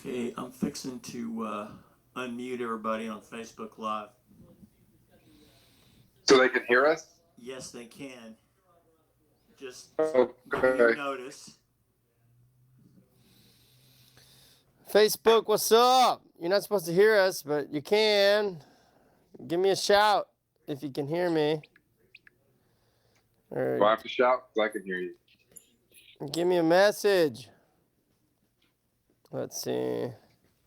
Okay, I'm fixing to unmute everybody on Facebook Live. So they can hear us? Yes, they can. Just Okay. giving you notice. Facebook, what's up? You're not supposed to hear us, but you can. Give me a shout if you can hear me. Do I have to shout? Because I can hear you. Give me a message. Let's see. Do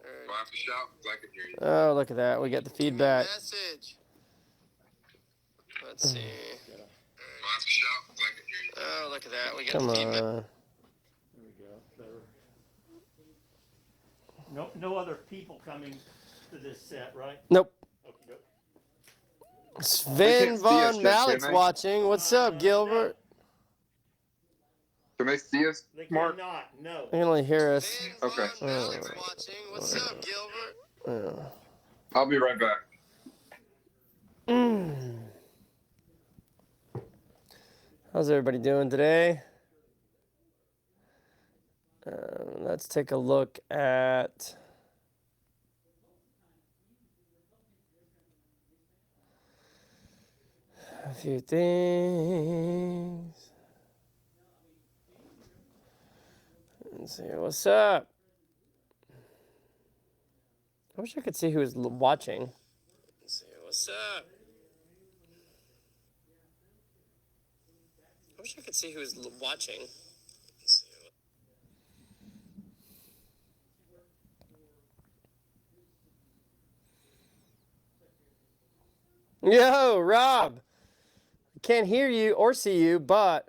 I have to shout? Because I can hear you. Oh, look at that. We got the feedback. Message. Let's see. Do I have to shout? Because I can hear you. Oh, look at that. We got the feedback. There we go. Better. No other people coming to this set, right? Nope. Okay. Sven Von Malik's watching. What's up, Gilbert? Can they see us, They Mark? cannot. No. They can only hear us. Okay. Malik's watching. What's up, Gilbert? I'll be right back. How's everybody doing today? Let's take a look at a few things. Let's see, what's up? I wish I could see who was watching. Let's see, what's up? I wish I could see who was watching. Yo, Rob. I can't hear you or see you, but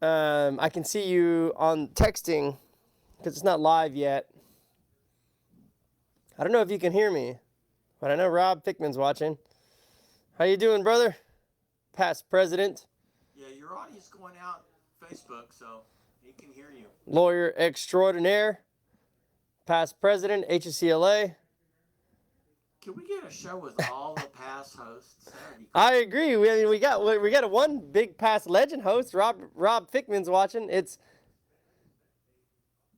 I can see you on texting because it's not live yet. I don't know if you can hear me, but I know Rob Fickman's watching. How you doing, brother? Past president. Yeah, your audio's going out Facebook, so he can hear you. Lawyer extraordinaire. Past president, HSCLA. Can we get a show with all the past hosts? I agree. We got a one big past legend host. Rob Fickman's watching. It's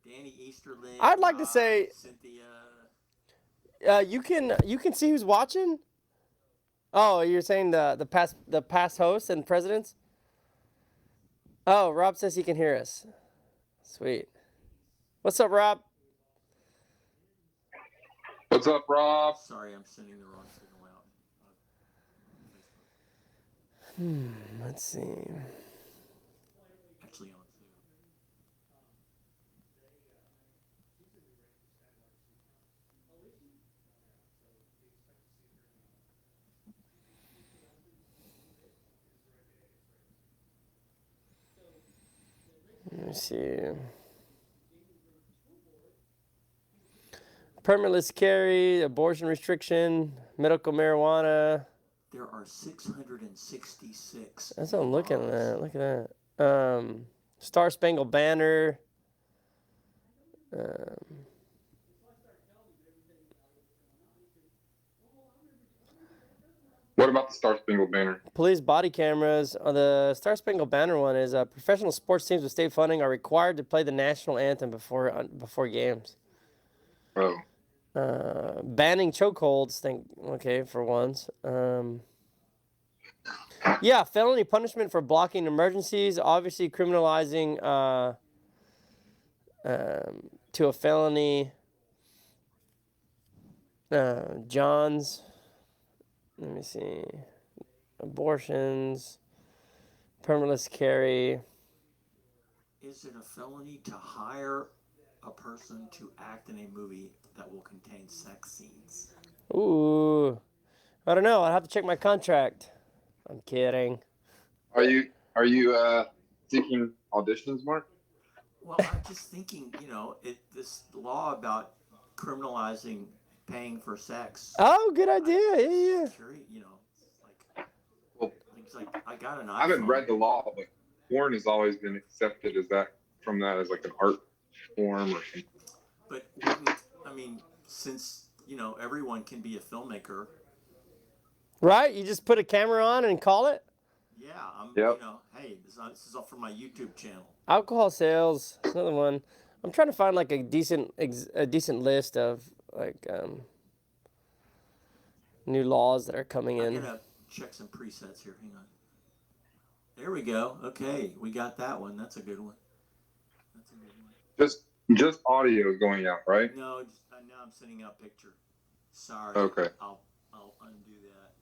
Danny Easterling. I'd like to say Cynthia. You can see who's watching. Oh, you're saying the past hosts and presidents. Oh, Rob says he can hear us. Sweet. What's up, Rob? What's up, Rob? Sorry, I'm sending the wrong signal out. Let's see. Actually, on Zoom. Let me see. Permitless carry, abortion restriction, medical marijuana. There are 666. That's what I'm looking at. Look at that. Star Spangled Banner. What about the Star Spangled Banner? Police body cameras. The Star Spangled Banner one is professional sports teams with state funding are required to play the national anthem before games. Oh. Banning chokeholds. Okay, for once. Yeah, felony punishment for blocking emergencies. Obviously, criminalizing to a felony. Johns. Let me see. Abortions. Permitless carry. Is it a felony to hire a person to act in a movie that will contain sex scenes? Ooh. I don't know. I'll have to check my contract. I'm kidding. Are you seeking auditions, Mark? Well, I'm just thinking, this law about criminalizing paying for sex. Oh, good idea. Yeah. I got an iPhone. I haven't read the law, but porn has always been accepted as like an art form or something. But since everyone can be a filmmaker, right? You just put a camera on and call it. Yeah, Yep. Hey, this is all for my YouTube channel. Alcohol sales, another one. I'm trying to find like a decent list of like new laws that are coming I'm in. gonna check some presets here. Hang on. There we go. Okay, we got that one. That's a good one. That's a good one. Just audio is going out, right? No, just, now I'm sending out picture. Sorry. Okay. I'll undo that.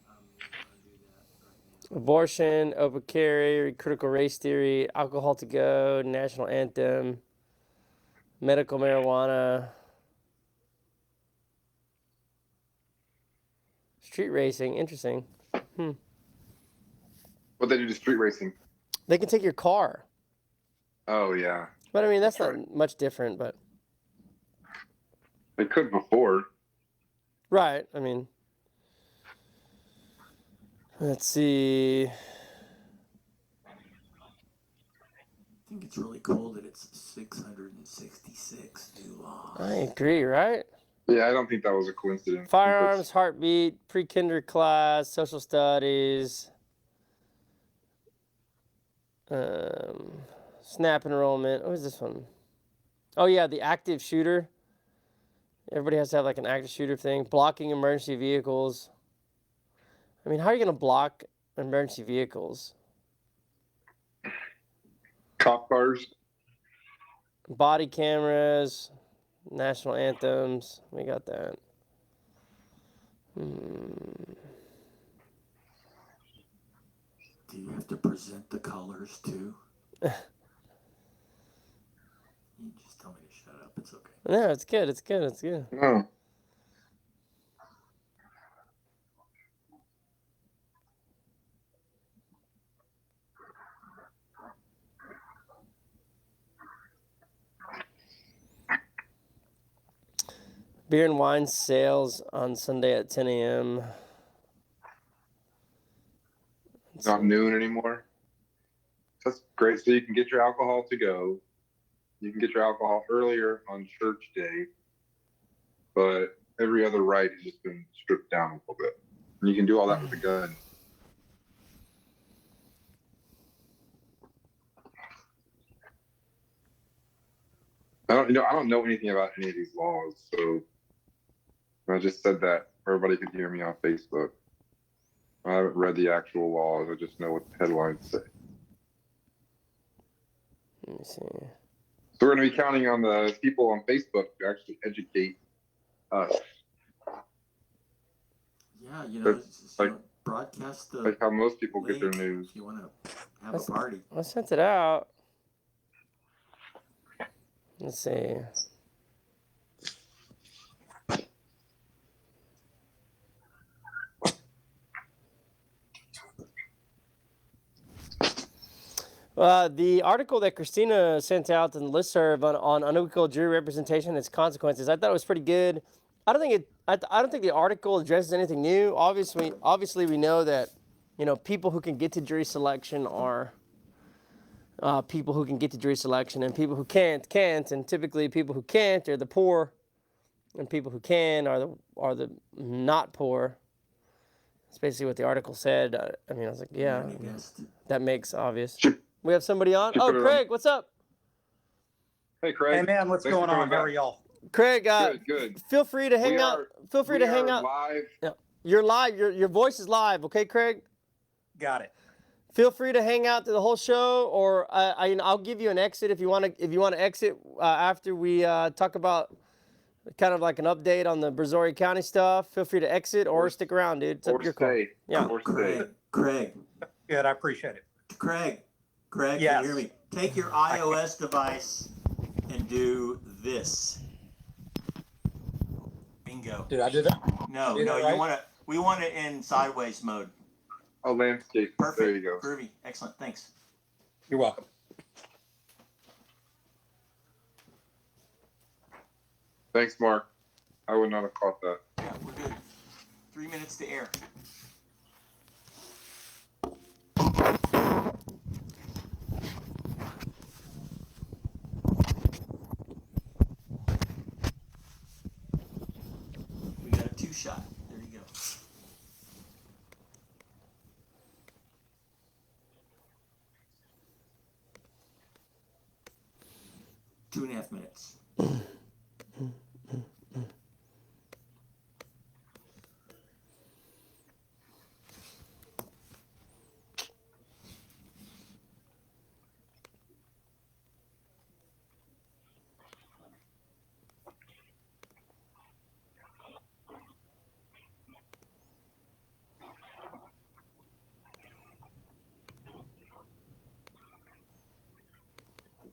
I'm gonna undo that right now. Abortion, open carry, critical race theory, alcohol to go, national anthem, medical marijuana, street racing. Interesting. What they do to street racing? They can take your car. Oh yeah, But I mean, that's That's not much different, but they could before. right. I mean, let's see. I think it's really cool that it's 666 new laws. I agree, right? Yeah, I don't think that was a coincidence. Firearms, heartbeat, pre-kinder class, social studies, SNAP enrollment. What is this one? Oh yeah, the active shooter. Everybody has to have like an active shooter thing. Blocking emergency vehicles. I mean, how are you gonna block emergency vehicles? Cop cars. Body cameras, national anthems. We got that. Do you have to present the colors too? You just tell me to shut up. It's okay. No, it's good. It's good. It's good. No. Beer and wine sales on Sunday at 10 a.m. It's not noon anymore. That's great. So you can get your alcohol to go. You can get your alcohol earlier on church day, but every other right has just been stripped down a little bit. And you can do all that with a gun. I don't know anything about any of these laws, so I just said that everybody could hear me on Facebook. I haven't read the actual laws. I just know what the headlines say. Let me see. So we're going to be counting on the people on Facebook to actually educate us, Yeah, you know, But, just, like- broadcast the like how most people get their link news. if you want to have a party. I sent it out. Let's see. The article that Christina sent out in the listserv on unequal jury representation and its consequences, I thought it was pretty good. I don't think the article addresses anything new. Obviously, we know that, you know, people who can get to jury selection are people who can get to jury selection, and people who can't, and typically people who can't are the poor, and people who can are the not poor. That's basically what the article said. I mean, I was like, yeah, Any guest? that makes obvious. Should- We have somebody on. should Oh, put it on. Craig, what's up? Hey, Craig. Hey man, what's Thanks for going on? coming How are back. y'all? Craig, Good. feel free to hang We out. are- Feel free we to hang are out. live. You're live. Your voice is live. Okay, Craig. Got it. Feel free to hang out to the whole show, or I'll give you an exit if you want to exit after we talk about kind of like an update on the Brazoria County stuff. Feel free to exit or stick around, dude. It's up Or to your call. stay. Yeah. Or stay. Craig, Good, I appreciate it. Craig, can Yes. you hear me? Take your iOS device and do this. Bingo. Did I do that? No, Did no, I you right? want to. We want it in sideways mode. Oh, landscape. Perfect. There you go. Groovy. Excellent. Thanks. You're welcome. Thanks, Mark. I would not have caught that. Yeah, we're good. 3 minutes to air. We got a 2-shot. There you go. 2.5 minutes.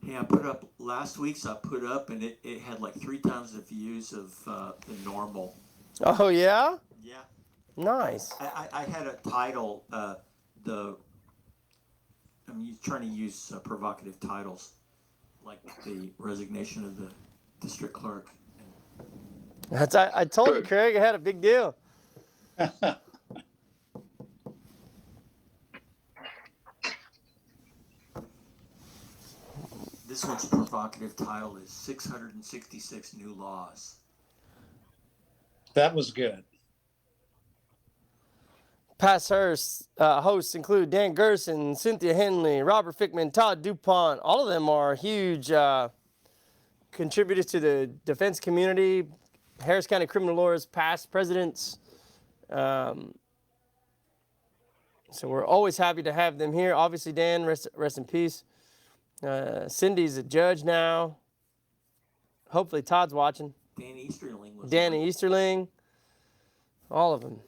Yeah, I put up last week's. I put up, and it had like 3 times the views of the normal. Oh yeah. Yeah. Nice. I had a title. I'm trying to use provocative titles, like the resignation of the district clerk. I told you, Good. Craig, I had a big deal. This one's provocative title is 666 New Laws. That was good. Past hosts include Dan Gerson, Cynthia Henley, Robert Fickman, Todd DuPont. All of them are huge contributors to the defense community. Harris County criminal lawyers, past presidents. So we're always happy to have them here. Obviously, Dan, rest in peace. Cindy's a judge now. Hopefully Todd's watching. Danny Easterling was Danny Easterling. All of them.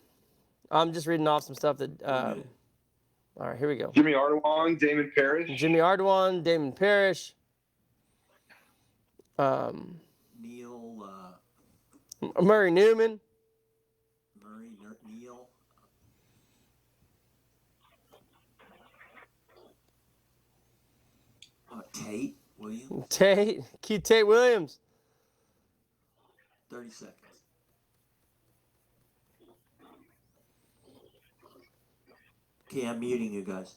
I'm just reading off some stuff that. All right, here we go. Jimmy Ardoin, Damon Parrish. Jimmy Ardoin, Damon Parrish. Neil Murray Newman. Neil. Tate Williams. Keith Tate Williams. 30 seconds. Okay, I'm muting you guys.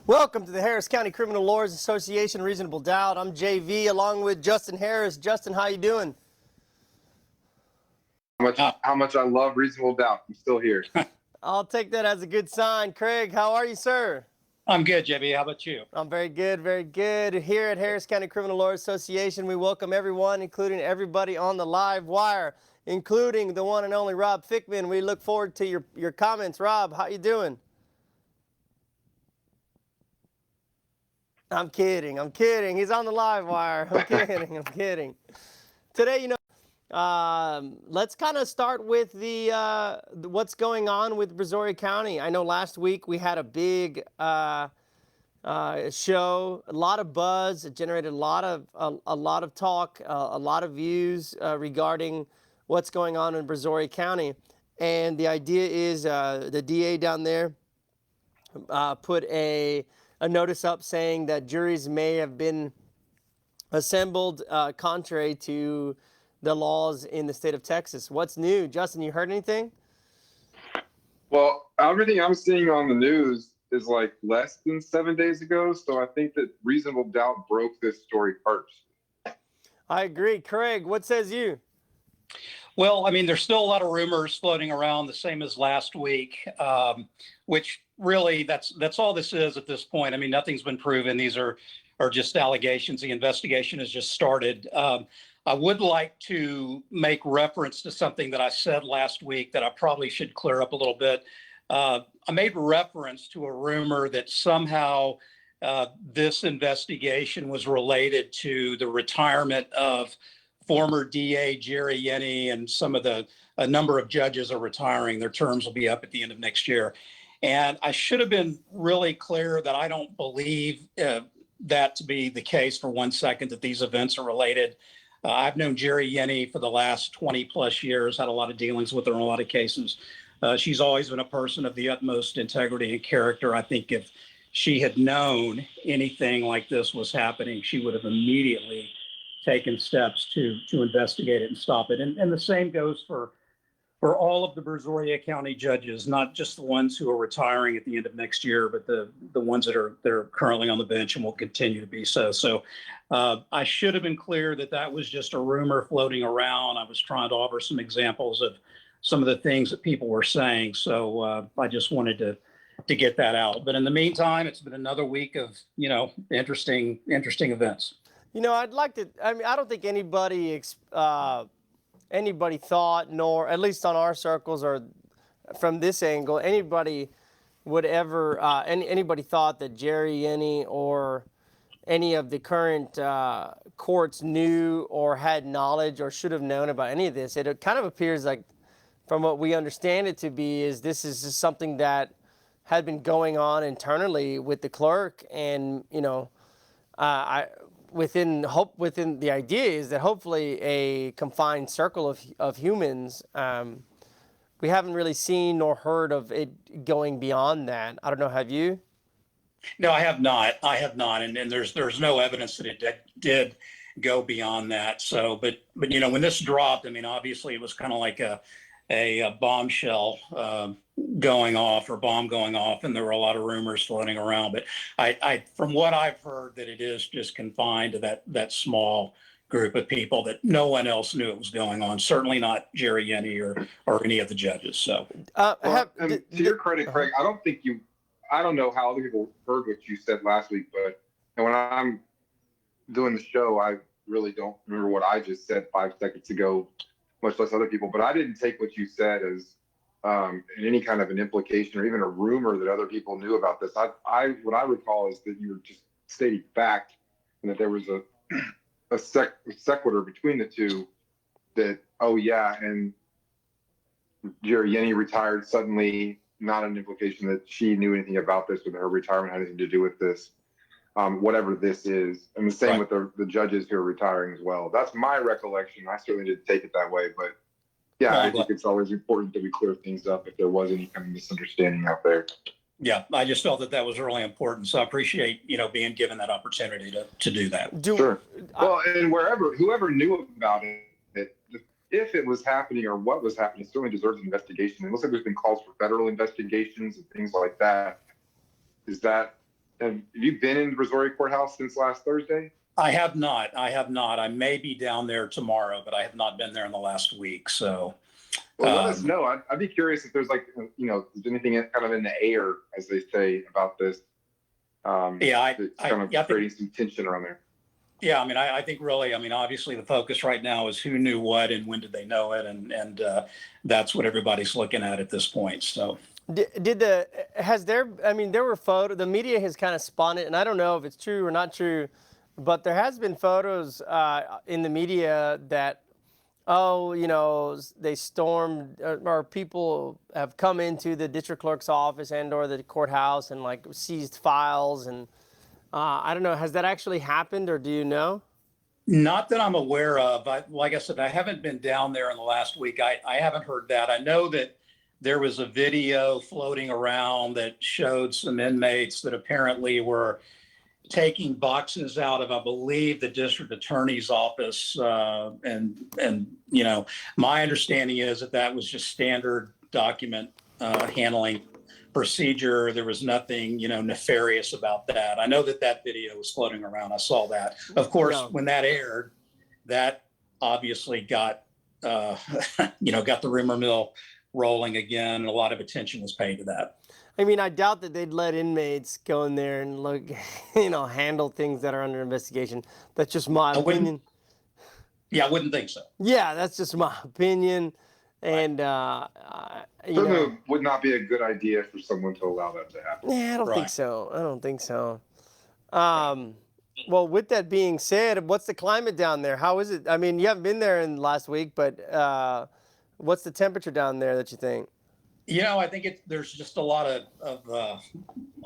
Welcome to the Harris County Criminal Lawyers Association Reasonable Doubt. I'm JV along with Justin Harris. Justin, how you doing? How much I love reasonable doubt. I'm still here. I'll take that as a good sign. Craig, how are you, sir? I'm good, JB. How about you? I'm very good, very good. Here at Harris County Criminal Lawyers Association, we welcome everyone, including everybody on the live wire, including the one and only Rob Fickman. We look forward to your comments. Rob, how you doing? I'm kidding. He's on the live wire. I'm kidding. Today, let's kind of start with the what's going on with Brazoria County. I know last week we had a big show, a lot of buzz. It generated a lot of talk, a lot of views regarding what's going on in Brazoria County. And the idea is the DA down there put a notice up saying that juries may have been assembled contrary to the laws in the state of Texas. What's new? Justin, you heard anything? Well, everything I'm seeing on the news is like less than 7 days ago. So I think that reasonable doubt broke this story first. I agree. Craig, what says you? Well, I mean, there's still a lot of rumors floating around, the same as last week, which really that's all this is at this point. I mean, nothing's been proven. These are just allegations. The investigation has just started. I would like to make reference to something that I said last week that I probably should clear up a little bit. I made reference to a rumor that somehow this investigation was related to the retirement of former DA Jerry Yenny, and a number of judges are retiring. Their terms will be up at the end of next year. And I should have been really clear that I don't believe that to be the case for 1 second, that these events are related. I've known Jerry Yenny for the last 20 plus years, had a lot of dealings with her in a lot of cases. She's always been a person of the utmost integrity and character. I think if she had known anything like this was happening, she would have immediately taken steps to investigate it and stop it. And the same goes for all of the Brazoria County judges, not just the ones who are retiring at the end of next year, but the ones that are currently on the bench and will continue to be so. So I should have been clear that that was just a rumor floating around. I was trying to offer some examples of some of the things that people were saying. So I just wanted to get that out. But in the meantime, it's been another week of, interesting events. I'd like to, I don't think anybody thought, nor at least on our circles or from this angle, anybody would ever, anybody thought that Jerry Yenny or any of the current courts knew or had knowledge or should have known about any of this. It kind of appears like, from what we understand it to be, is this is just something that had been going on internally with the clerk, and within the idea is that hopefully a confined circle of humans, we haven't really seen nor heard of it going beyond that. I don't know, have you? No, I have not. And there's no evidence that it did go beyond that. So, but when this dropped, obviously it was kind of like a bombshell going off, or bomb going off, and there were a lot of rumors floating around. But I from what I've heard, that it is just confined to that small group of people, that no one else knew it was going on. Certainly not Jerry Yenny or any of the judges. So, to your credit, Craig, I don't know how other people heard what you said last week, but when I'm doing the show, I really don't remember what I just said 5 seconds ago, much less other people. But I didn't take what you said as any kind of an implication or even a rumor that other people knew about this. What I recall is that you were just stating fact, and that there was a sequitur between the two, that, oh yeah, and Jerry Yenny retired suddenly, not an implication that she knew anything about this, or that her retirement had anything to do with this, whatever this is. And the same with the judges who are retiring as well. That's my recollection. I certainly didn't take it that way, but yeah, I think it's always important that we clear things up if there was any kind of misunderstanding out there. Yeah, I just felt that was really important. So I appreciate, being given that opportunity to do that. Sure. Well, and whoever knew about it, if it was happening or what was happening, it certainly deserves an investigation. It looks like there's been calls for federal investigations and things like that. Have you been in the Brazoria Courthouse since last Thursday? I have not. I may be down there tomorrow, but I have not been there in the last week. So, well, let us know. I'd be curious if there's there's anything kind of in the air, as they say, about this. Creating some tension around there. Yeah, I think really, obviously the focus right now is who knew what and when did they know it, and that's what everybody's looking at this point. So. There were photos, the media has kind of spun it, and I don't know if it's true or not true, but there has been photos in the media that, they stormed, or people have come into the district clerk's office and or the courthouse and seized files, and I don't know, has that actually happened, or do you know? Not that I'm aware of. Like I said, I haven't been down there in the last week. I haven't heard that. I know that there was a video floating around that showed some inmates that apparently were taking boxes out of, I believe, the district attorney's office. And my understanding is that was just standard document handling procedure. There was nothing, nefarious about that. I know that video was floating around. I saw that. Of course, when that aired, that obviously got, got the rumor mill rolling again, and a lot of attention was paid to that. I doubt that they'd let inmates go in there and look, handle things that are under investigation. That's just my opinion. Yeah, I wouldn't think so. Yeah, that's just my opinion. And, you know, Certainly would not be a good idea for someone to allow that to happen. yeah, I don't think Right. so. I don't think so. Well, with that being said, what's the climate down there? How is it? I mean, you haven't been there in last week, but what's the temperature down there that you think? I think there's just a lot of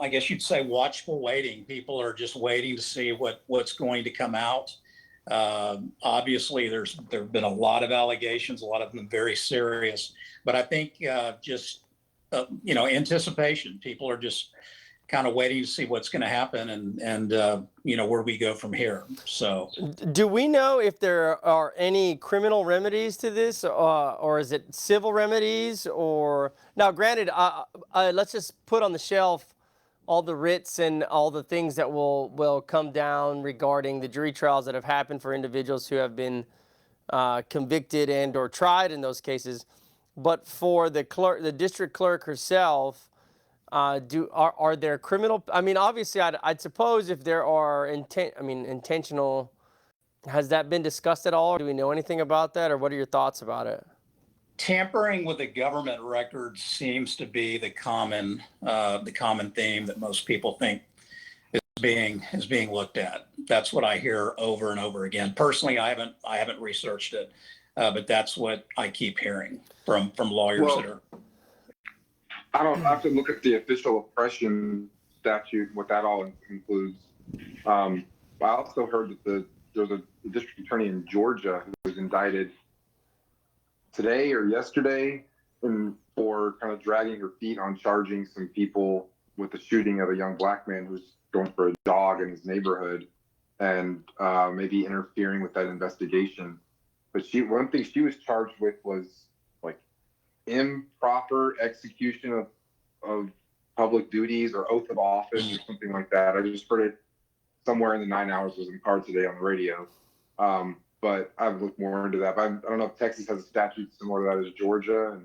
I guess you'd say watchful waiting. People are just waiting to see what's going to come out. Obviously, there have been a lot of allegations, a lot of them very serious. But I think just anticipation. People are just kind of waiting to see what's going to happen and where we go from here. So, Do we know if there are any criminal remedies to this, or is it civil remedies? Or now, granted, let's just put on the shelf all the writs and all the things that will come down regarding the jury trials that have happened for individuals who have been convicted and or tried in those cases. But for the clerk, the district clerk herself, are there criminal? I mean, obviously, I'd suppose if there are intentional. Has that been discussed at all? Do we know anything about that, or what are your thoughts about it? tampering with the government records seems to be the common theme that most people think is being looked at. That's what I hear over and over again. Personally, I haven't researched it, but that's what I keep hearing from lawyers that are. I have to look at the official oppression statute, what that all includes. I also heard that there was a district attorney in Georgia who was indicted today or yesterday for kind of dragging her feet on charging some people with the shooting of a young black man who was going for a jog in his neighborhood and maybe interfering with that investigation. But one thing she was charged with was like improper execution of public duties or oath of office or something like that. I just heard it somewhere in the 9 hours was in car today on the radio. But I've looked more into that. But I don't know if Texas has a statute similar to that as Georgia, and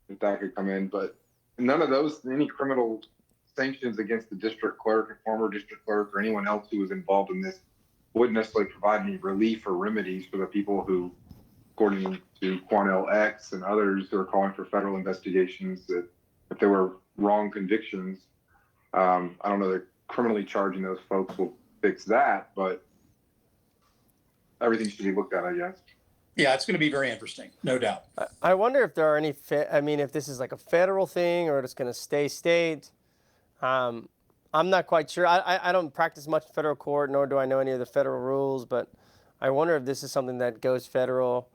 if that could come in. But none of those, any criminal sanctions against the district clerk, or former district clerk, or anyone else who was involved in this wouldn't necessarily provide any relief or remedies for the people who, according to Quanell X and others who are calling for federal investigations, that if there were wrong convictions, I don't know that criminally charging those folks will fix that, but everything should be looked at, I guess. Yeah, it's going to be very interesting, no doubt. I wonder if there are any, if this is like a federal thing or it's going to stay state. I'm not quite sure. I don't practice much federal court, nor do I know any of the federal rules, but I wonder if this is something that goes federal.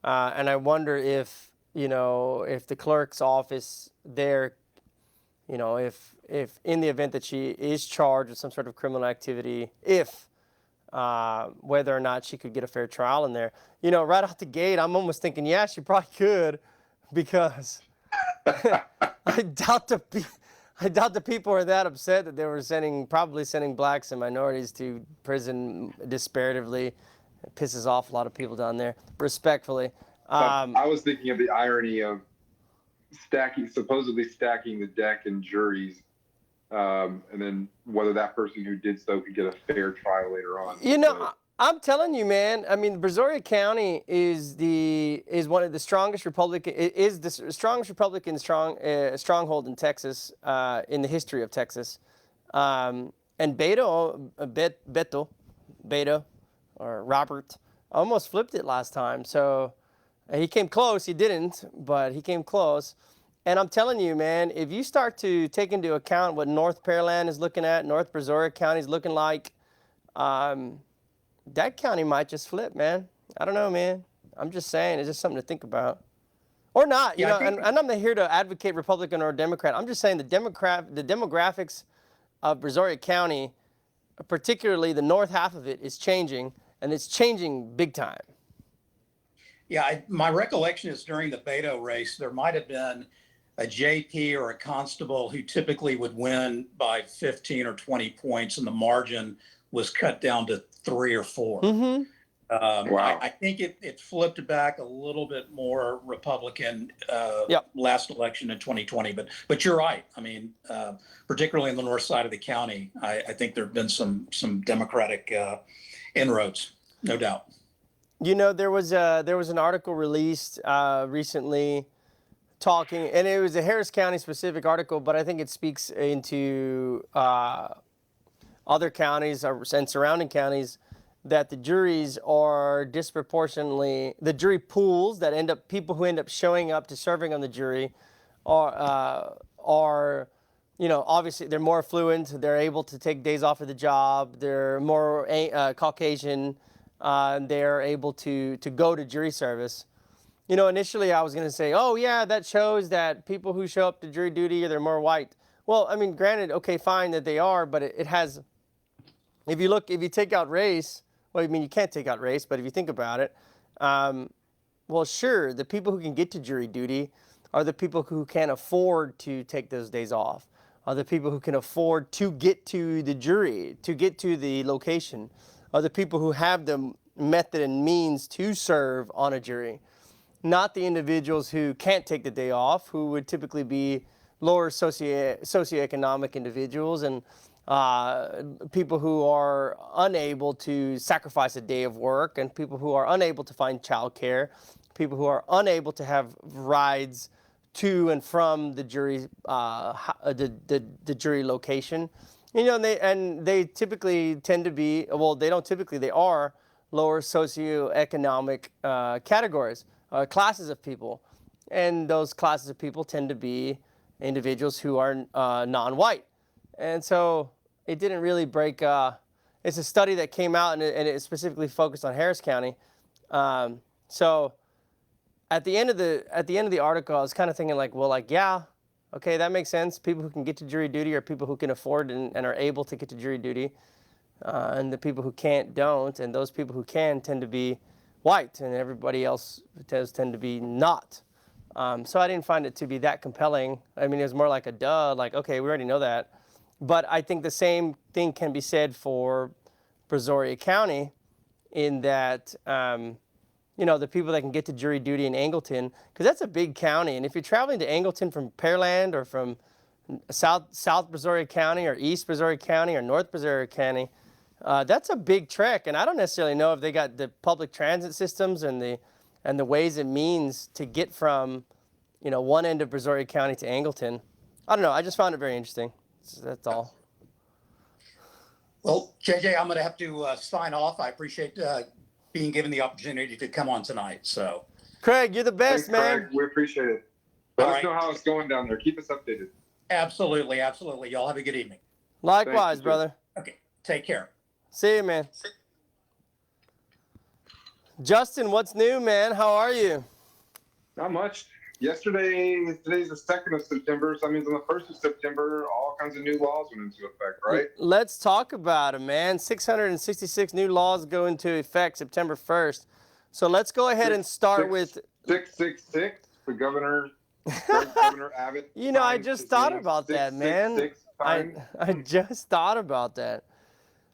And I wonder if the clerk's office there, if in the event that she is charged with some sort of criminal activity, whether or not she could get a fair trial in there. Right out the gate, I'm almost thinking, yeah, she probably could, because I doubt the people are that upset that they were probably sending blacks and minorities to prison disparatively. It pisses off a lot of people down there, respectfully. I was thinking of the irony of supposedly stacking the deck in juries, and then whether that person who did so could get a fair trial later on. I'm telling you, man. I mean, Brazoria County is one of the strongest Republican stronghold in Texas, in the history of Texas. And Beto, or Robert, almost flipped it last time. So he came close. He didn't, but he came close. And I'm telling you, man, if you start to take into account what North Pearland is looking at, North Brazoria County is looking like, that county might just flip, man. I don't know, man. I'm just saying, it's just something to think about. Or not, and I'm not here to advocate Republican or Democrat. I'm just saying the demographics of Brazoria County, particularly the north half of it, is changing, and it's changing big time. Yeah, my recollection is during the Beto race, there might have been a JP or a constable who typically would win by 15 or 20 points, and the margin was cut down to 3 or 4. Mm-hmm. Wow. I think it flipped back a little bit more Republican last election in 2020. But you're right. I mean, particularly in the north side of the county, I think there have been some Democratic inroads, no doubt. You know, there was an article released recently talking, and it was a Harris County specific article, but I think it speaks into other counties and surrounding counties, that the juries are disproportionately, the jury pools that end up, people who end up showing up to serving on the jury are, you know, obviously they're more affluent, they're able to take days off of the job, they're more Caucasian, they're able to go to jury service. You know, initially I was going to say, oh yeah, that shows that people who show up to jury duty, they're more white. Well, I mean, granted, okay, fine that they are, but it has, if you take out race, well, I mean, you can't take out race, but if you think about it, well, sure, the people who can get to jury duty are the people who can afford to take those days off, are the people who can afford to get to the jury, to get to the location, are the people who have the method and means to serve on a jury, not the individuals who can't take the day off, who would typically be lower socioeconomic individuals and people who are unable to sacrifice a day of work, and people who are unable to find childcare, people who are unable to have rides to and from the jury, the jury location. You know, and they typically tend to be, well, they don't typically, they are lower socioeconomic categories, classes of people. And those classes of people tend to be individuals who are non-white. And so it didn't really break, it's a study that came out and it specifically focused on Harris County. So at the end of the article, I was kind of thinking like, well, like, yeah, okay, that makes sense. People who can get to jury duty are people who can afford and are able to get to jury duty. And the people who can't don't, and those people who can tend to be white, and everybody else does tend to be not. So I didn't find it to be that compelling. I mean, it was more like a duh, like, okay, we already know that. But I think the same thing can be said for Brazoria County, in that, you know, the people that can get to jury duty in Angleton, because that's a big county. And if you're traveling to Angleton from Pearland or from South Brazoria County or East Brazoria County or North Brazoria County, that's a big trek. And I don't necessarily know if they got the public transit systems and the ways and means to get from, you know, one end of Brazoria County to Angleton. I don't know. I just found it very interesting. That's all. Well, JJ, I'm going to have to sign off. I appreciate being given the opportunity to come on tonight. So, Craig, you're the best, Thanks, man. Craig. We appreciate it. Let All us right. know how it's going down there. Keep us updated. Absolutely. Absolutely. Y'all have a good evening. Likewise, you, brother. Okay. Take care. See you, man. Justin, what's new, man? How are you? Not much. Today's the 2nd of September, so that means on the 1st of September, all kinds of new laws went into effect, right? Let's talk about it, man. 666 new laws go into effect September 1st. So let's go ahead and start with 666. The Governor Abbott. You know, I signed just his thought name about that, man. 666 times. I just thought about that.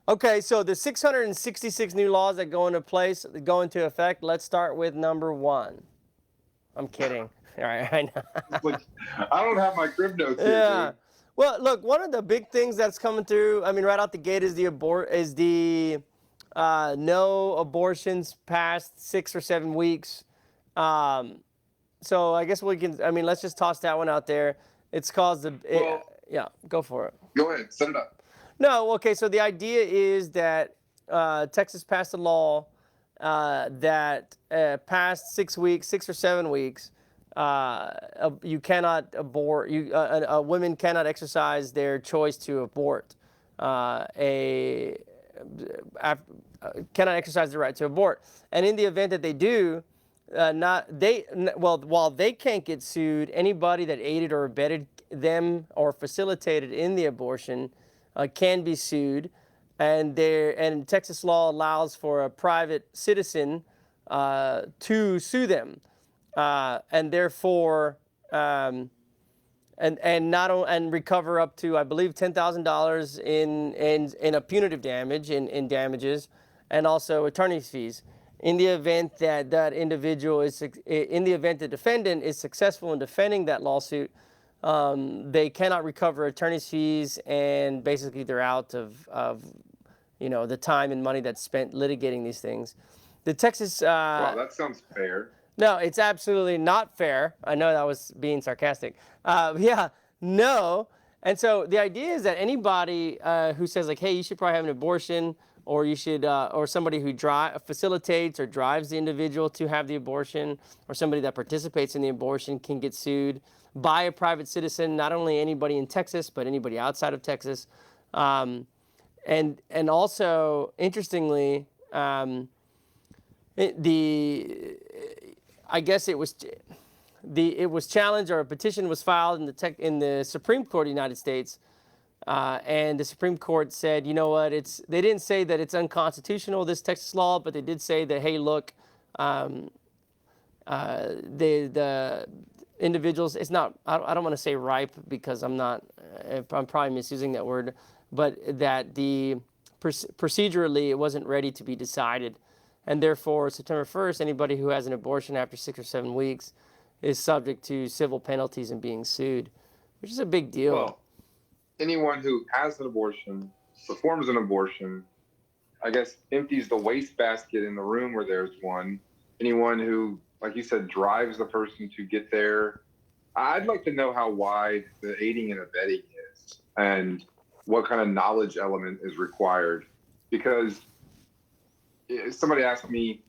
Okay, so the 666 new laws that go into effect. Let's start with number 1. I'm kidding. All right, I know. Like, I don't have my crib notes here, Yeah. dude. Well, look, one of the big things that's coming through, I mean, right out the gate is the no abortions past 6 or 7 weeks. So I guess let's just toss that one out there. It's caused yeah, go for it. Go ahead, set it up. No, okay, so the idea is that Texas passed a law that past 6 weeks, 6 or 7 weeks, you cannot abort. Women cannot exercise their choice to abort. Cannot exercise the right to abort. And in the event that they do, while they can't get sued, anybody that aided or abetted them or facilitated in the abortion can be sued. And Texas law allows for a private citizen to sue them. And therefore, and recover up to, I believe, $10,000 in a punitive damage in damages, and also attorney's fees. In the event that the defendant is successful in defending that lawsuit, they cannot recover attorney's fees, and basically they're out of the time and money that's spent litigating these things. The Texas. Wow, that sounds fair. No, it's absolutely not fair. I know that was being sarcastic. Yeah, no. And so the idea is that anybody who says like, hey, you should probably have an abortion, or you should, or somebody who facilitates or drives the individual to have the abortion, or somebody that participates in the abortion can get sued by a private citizen, not only anybody in Texas, but anybody outside of Texas. And also, interestingly, I guess it was challenged, or a petition was filed in the Supreme Court of the United States, and the Supreme Court said, you know what, they didn't say that it's unconstitutional, this Texas law, but they did say that, hey, look, the individuals, it's not, I don't want to say ripe because I'm probably misusing that word, but that procedurally it wasn't ready to be decided. And therefore, September 1st, anybody who has an abortion after 6 or 7 weeks is subject to civil penalties and being sued, which is a big deal. Well, anyone who has an abortion, performs an abortion, I guess empties the wastebasket in the room where there's one. Anyone who, like you said, drives the person to get there. I'd like to know how wide the aiding and abetting is and what kind of knowledge element is required. Because somebody asked me,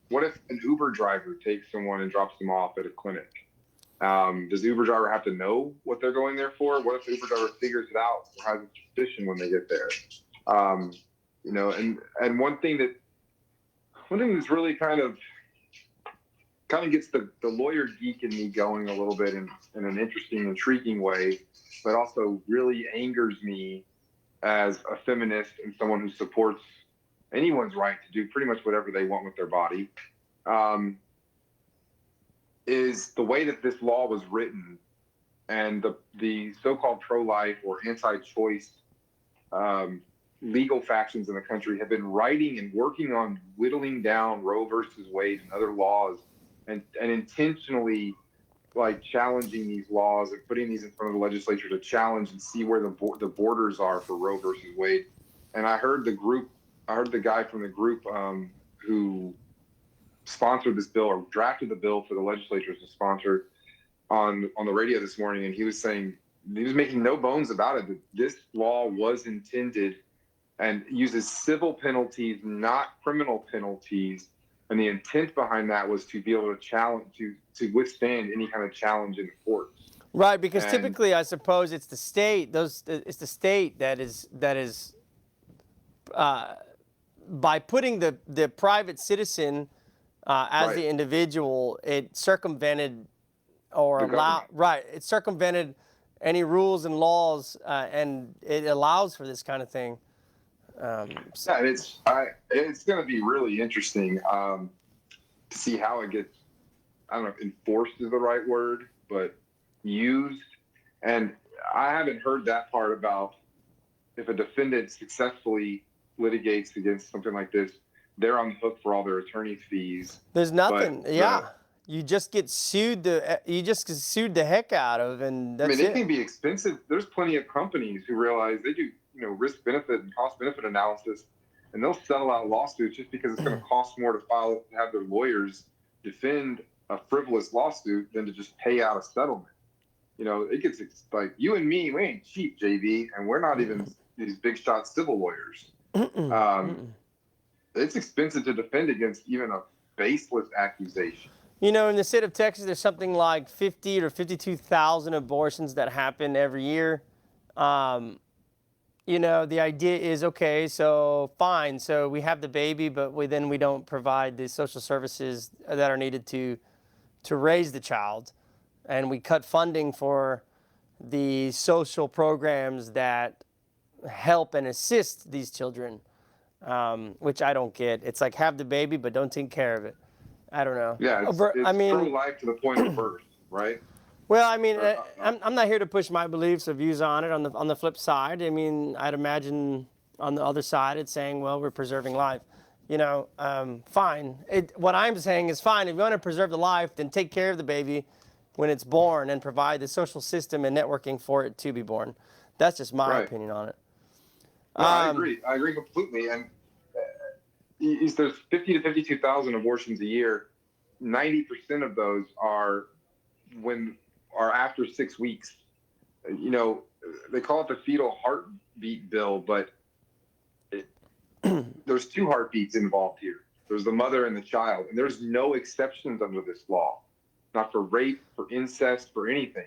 what if an Uber driver takes someone and drops them off at a clinic? Does the Uber driver have to know what they're going there for? What if the Uber driver figures it out or has a suspicion when they get there? You know, and one thing that's really kind of gets the lawyer geek in me going a little bit in an interesting, intriguing way, but also really angers me as a feminist and someone who supports anyone's right to do pretty much whatever they want with their body, is the way that this law was written, and the so-called pro-life or anti-choice legal factions in the country have been writing and working on whittling down Roe versus Wade and other laws, and intentionally like challenging these laws and putting these in front of the legislature to challenge and see where the borders are for Roe versus Wade. And I heard the guy from the group who sponsored this bill or drafted the bill for the legislature to sponsor on the radio this morning, and he was saying, he was making no bones about it, that this law was intended and uses civil penalties, not criminal penalties, and the intent behind that was to be able to challenge, to withstand any kind of challenge in the courts. Right, because typically, I suppose it's the state. It's the state that is by putting the private citizen as Right. the individual, it circumvented it circumvented any rules and laws, and it allows for this kind of thing. Yeah, it's going to be really interesting to see how it gets, I don't know if enforced is the right word, but used. And I haven't heard that part about if a defendant successfully litigates against something like this, they're on the hook for all their attorney fees. There's nothing. You just get sued. You just get sued the heck out of, and that's it can be expensive. There's plenty of companies who realize they do, risk benefit and cost benefit analysis, and they'll settle out lawsuits just because it's going to cost more to have their lawyers defend a frivolous lawsuit than to just pay out a settlement. It gets like you and me, we ain't cheap, JV, and we're not even these big shot civil lawyers. It's expensive to defend against even a baseless accusation. In the state of Texas, there's something like 50 or 52,000 abortions that happen every year. The idea is, okay, so fine. So we have the baby, but we don't provide the social services that are needed to raise the child. And we cut funding for the social programs that help and assist these children, which I don't get. It's like, have the baby, but don't take care of it. I don't know. Yeah, it's pro-life to the point of birth, right? Well, I'm not here to push my beliefs or views on it. On the flip side, I'd imagine on the other side, it's saying, well, we're preserving life. Fine. What I'm saying is fine. If you want to preserve the life, then take care of the baby when it's born and provide the social system and networking for it to be born. That's just my opinion on it. No, I agree. I agree completely. And, there's 50 to 52,000 abortions a year. 90% of those are after 6 weeks. You know, they call it the fetal heartbeat bill, but there's two heartbeats involved here. There's the mother and the child, and there's no exceptions under this law, not for rape, for incest, for anything.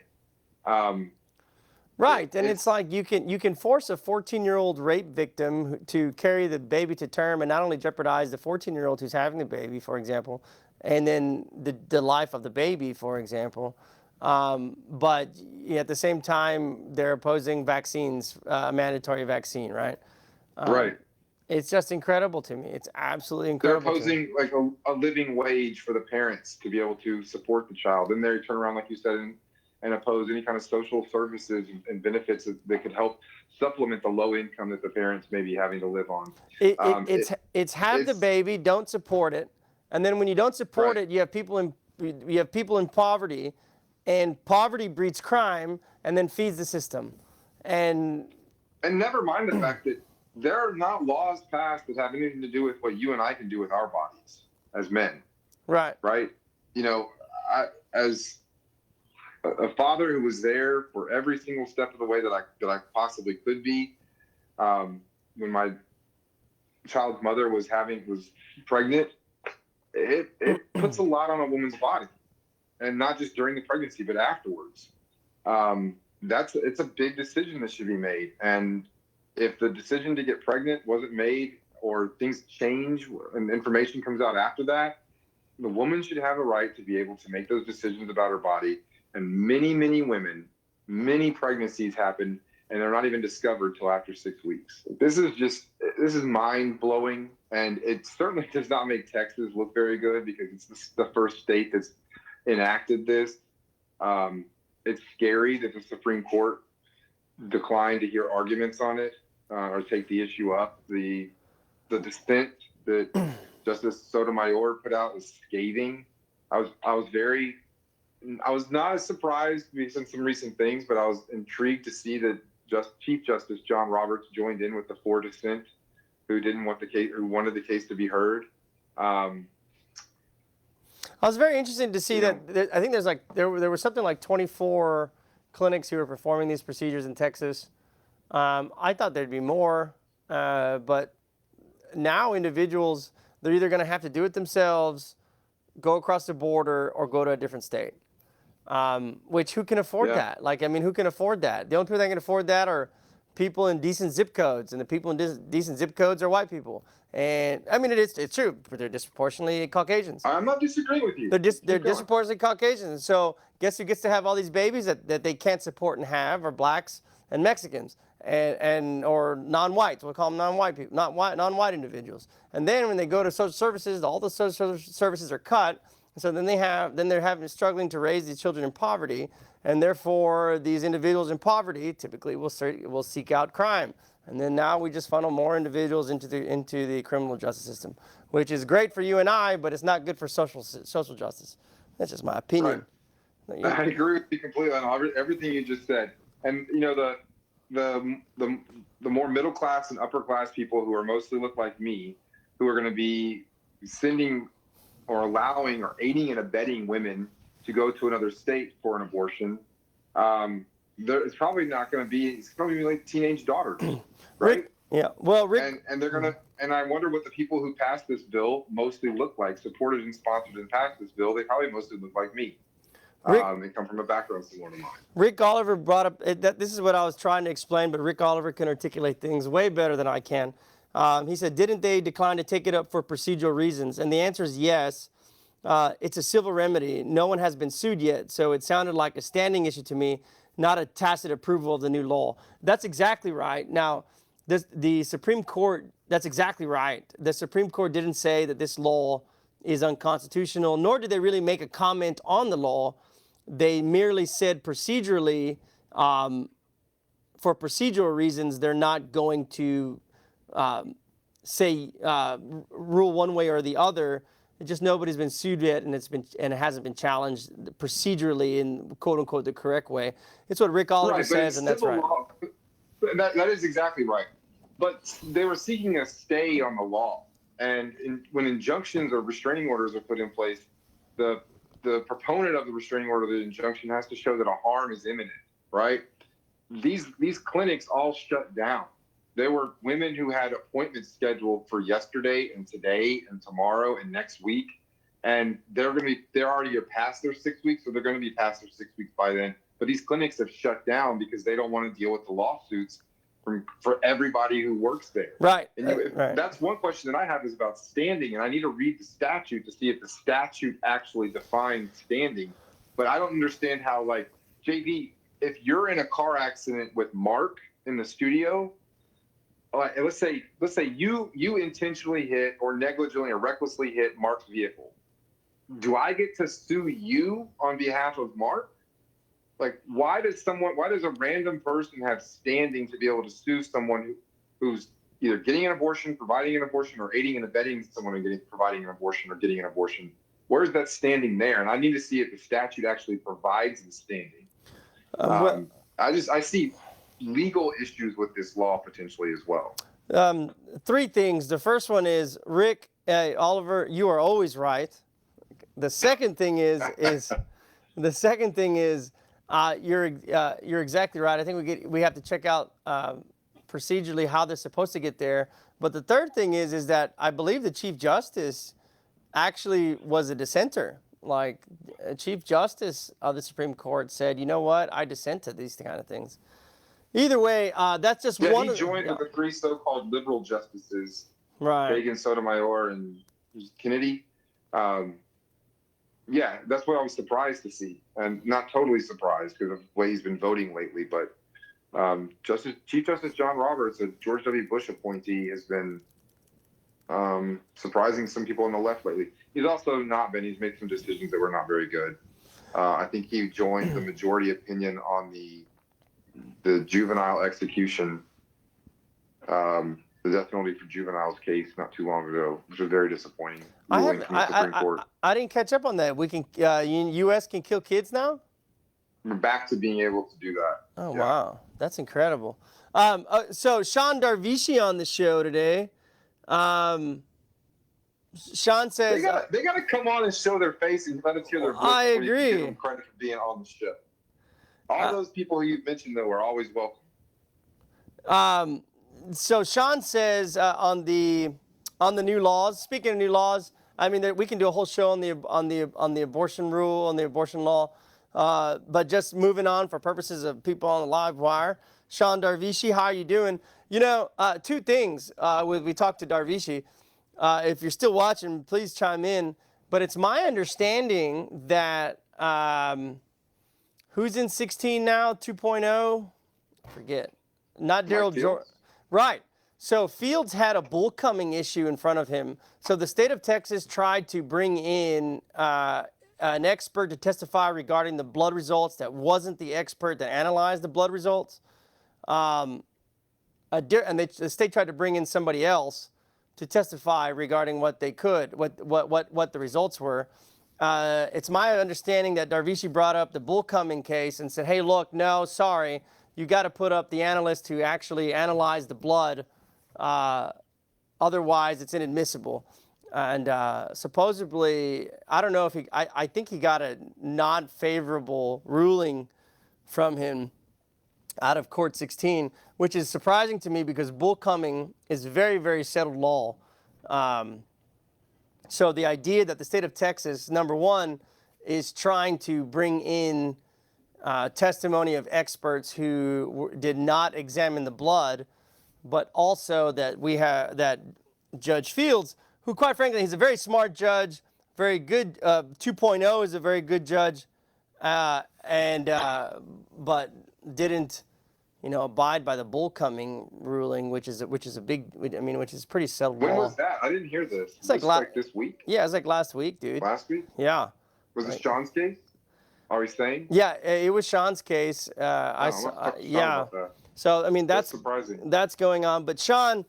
Right, and it's like you can force a 14-year-old rape victim to carry the baby to term and not only jeopardize the 14-year-old who's having the baby, for example, and then the life of the baby, for example. But at the same time, they're opposing vaccines, mandatory vaccine, right? Right. It's just incredible to me. It's absolutely incredible. They're opposing like a living wage for the parents to be able to support the child. Then they turn around, like you said, and oppose any kind of social services and benefits that could help supplement the low income that the parents may be having to live on. It's have the baby, don't support it, and then when you don't support it, you have people in poverty, and poverty breeds crime and then feeds the system, and never mind the fact that there are not laws passed that have anything to do with what you and I can do with our bodies as men. Right. Right. You know, as a father who was there for every single step of the way that I possibly could be, when my child's mother was pregnant, it puts a lot on a woman's body, and not just during the pregnancy, but afterwards. It's a big decision that should be made. And if the decision to get pregnant wasn't made, or things change and information comes out after that, the woman should have a right to be able to make those decisions about her body. And many, many women, many pregnancies happen, and they're not even discovered till after 6 weeks. This is mind blowing. And it certainly does not make Texas look very good, because it's the first state that's enacted this. It's scary that the Supreme Court declined to hear arguments on it, or take the issue up. The dissent that Justice Sotomayor put out was scathing. I was not as surprised based on some recent things, but I was intrigued to see that Chief Justice John Roberts joined in with the 4 dissent, who wanted the case to be heard. I was very interested to see that. I think there was something like 24 clinics who were performing these procedures in Texas. I thought there'd be more, but now individuals, they're either going to have to do it themselves, go across the border, or go to a different state. Which, who can afford that? Who can afford that? The only people that can afford that are people in decent zip codes, and the people in decent zip codes are white people. And it's true, but they're disproportionately Caucasians. I'm not disagreeing with you. They're disproportionately Caucasians. And so guess who gets to have all these babies that they can't support and have are blacks and Mexicans or non-whites. We'll call them non-white people, non-white individuals. And then when they go to social services, all the social services are cut. So then they're struggling to raise these children in poverty, and therefore these individuals in poverty typically will seek out crime. And then now we just funnel more individuals into the criminal justice system, which is great for you and I, but it's not good for social justice. That's just my opinion. Right. I agree with you completely on everything you just said. And the more middle class and upper class people who are mostly look like me, who are going to be sending or allowing or aiding and abetting women to go to another state for an abortion, it's probably not going to be. It's going to be like teenage daughters, right? Rick, yeah. Well, Rick, and they're gonna. And I wonder what the people who passed this bill mostly look like, supported and sponsored and passed this bill. They probably mostly look like me. They come from a background similar to mine. Rick Oliver brought up this is what I was trying to explain, but Rick Oliver can articulate things way better than I can. He said, didn't they decline to take it up for procedural reasons? And the answer is yes. It's a civil remedy. No one has been sued yet, so it sounded like a standing issue to me, not a tacit approval of the new law. That's exactly right. Now, the Supreme Court, that's exactly right. The Supreme Court didn't say that this law is unconstitutional, nor did they really make a comment on the law. They merely said procedurally, for procedural reasons, they're not going to rule one way or the other. Just nobody's been sued yet, and it hasn't been challenged procedurally in quote unquote the correct way. It's what Rick Oliver says, and that's right. That is exactly right. But they were seeking a stay on the law. And when injunctions or restraining orders are put in place, the proponent of the restraining order, the injunction, has to show that a harm is imminent, right? These clinics all shut down. There were women who had appointments scheduled for yesterday and today and tomorrow and next week, and they're already past their 6 weeks, so they're going to be past their 6 weeks by then. But these clinics have shut down because they don't want to deal with the lawsuits for everybody who works there. Right. And right. That's one question that I have, is about standing, and I need to read the statute to see if the statute actually defines standing. But I don't understand how, like, JV, if you're in a car accident with Mark in the studio, let's say you intentionally hit or negligently or recklessly hit Mark's vehicle. Do I get to sue you on behalf of Mark? Like, why does a random person have standing to be able to sue someone who's either getting an abortion, providing an abortion, or aiding and abetting someone in providing an abortion or getting an abortion? Where's that standing there? And I need to see if the statute actually provides the standing. I see legal issues with this law potentially as well. Three things. The first one is, Rick, Oliver, you are always right. The second thing is you're exactly right. I think we have to check out procedurally how they're supposed to get there. But the third thing is that I believe the Chief Justice actually was a dissenter. Like, Chief Justice of the Supreme Court said, you know what, I dissent to these kind of things. Either way, that's just one. He joined with the three so-called liberal justices, right? Kagan, Sotomayor, and Kennedy. Yeah, that's what I was surprised to see, and not totally surprised because of the way he's been voting lately. But Chief Justice John Roberts, a George W. Bush appointee, has been surprising some people on the left lately. He's also not been. He's made some decisions that were not very good. I think he joined the majority opinion on the juvenile execution, the death penalty for juveniles case not too long ago, which was very disappointing. I didn't catch up on that. We can, U.S. can kill kids now? We're back to being able to do that. Oh, yeah. Wow. That's incredible. So Sean Darvishi on the show today. Sean says they got to come on and show their face and let us hear their voice. I agree. Give them credit for being on the show. All those people who you've mentioned, though, are always welcome. So Sean says on the new laws. Speaking of new laws, I mean, we can do a whole show on the abortion rule, on the abortion law. But just moving on for purposes of people on the live wire. Sean Darvishi, how are you doing? You know, two things. We talked to Darvishi. If you're still watching, please chime in. But it's my understanding that who's in 16 now, 2.0? Forget. Not Daryl Jordan. Right. So Fields had a bull coming issue in front of him. So the state of Texas tried to bring in an expert to testify regarding the blood results that wasn't the expert that analyzed the blood results. And the state tried to bring in somebody else to testify regarding what they could, what the results were. It's my understanding that Darvishi brought up the bull coming case and said, hey, look, no, sorry, you got to put up the analyst who actually analyzed the blood. Otherwise, it's inadmissible. And supposedly, I don't know if I think he got a non-favorable ruling from him out of Court 16, which is surprising to me because bull coming is very, very settled law. So the idea that the state of Texas, number one, is trying to bring in testimony of experts who did not examine the blood, but also that we have that Judge Fields, who quite frankly, he's a very smart judge, very good, 2.0 is a very good judge, but didn't, abide by the bull coming ruling, which is pretty settled law. When was that? I didn't hear this. It's like this week? Yeah, it was like last week, dude. Last week? Yeah. Was it Sean's case? Are we saying? Yeah, it was Sean's case. Yeah. So, I mean, that's surprising. That's going on. But Sean,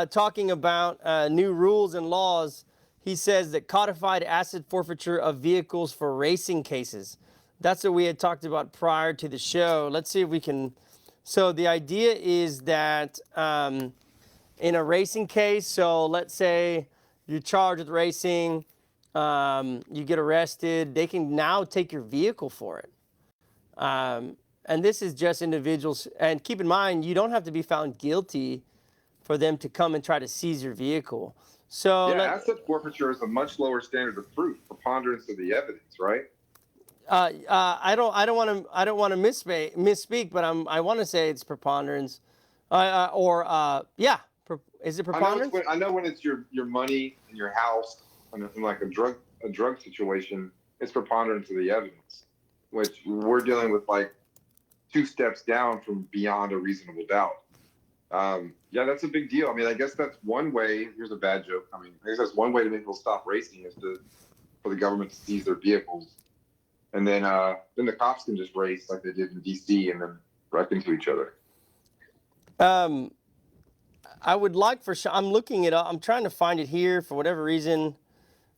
talking about new rules and laws, he says that codified asset forfeiture of vehicles for racing cases. That's what we had talked about prior to the show. Let's see if we can. So the idea is that in a racing case, so let's say you're charged with racing, you get arrested, they can now take your vehicle for it. And this is just individuals. And keep in mind, you don't have to be found guilty for them to come and try to seize your vehicle. So Yeah, asset forfeiture is a much lower standard of proof, preponderance of the evidence, right? I don't want to misspeak, but I want to say it's preponderance, is it preponderance? I know when it's your money and your house and like a drug situation, it's preponderance of the evidence, which we're dealing with like 2 steps down from beyond a reasonable doubt. Yeah, that's a big deal. I mean, I guess that's one way. Here's a bad joke. I guess that's one way to make people stop racing is for the government to seize their vehicles, and then the cops can just race like they did in D.C. and then wreck into each other. I would like I'm looking it up. I'm trying to find it here for whatever reason.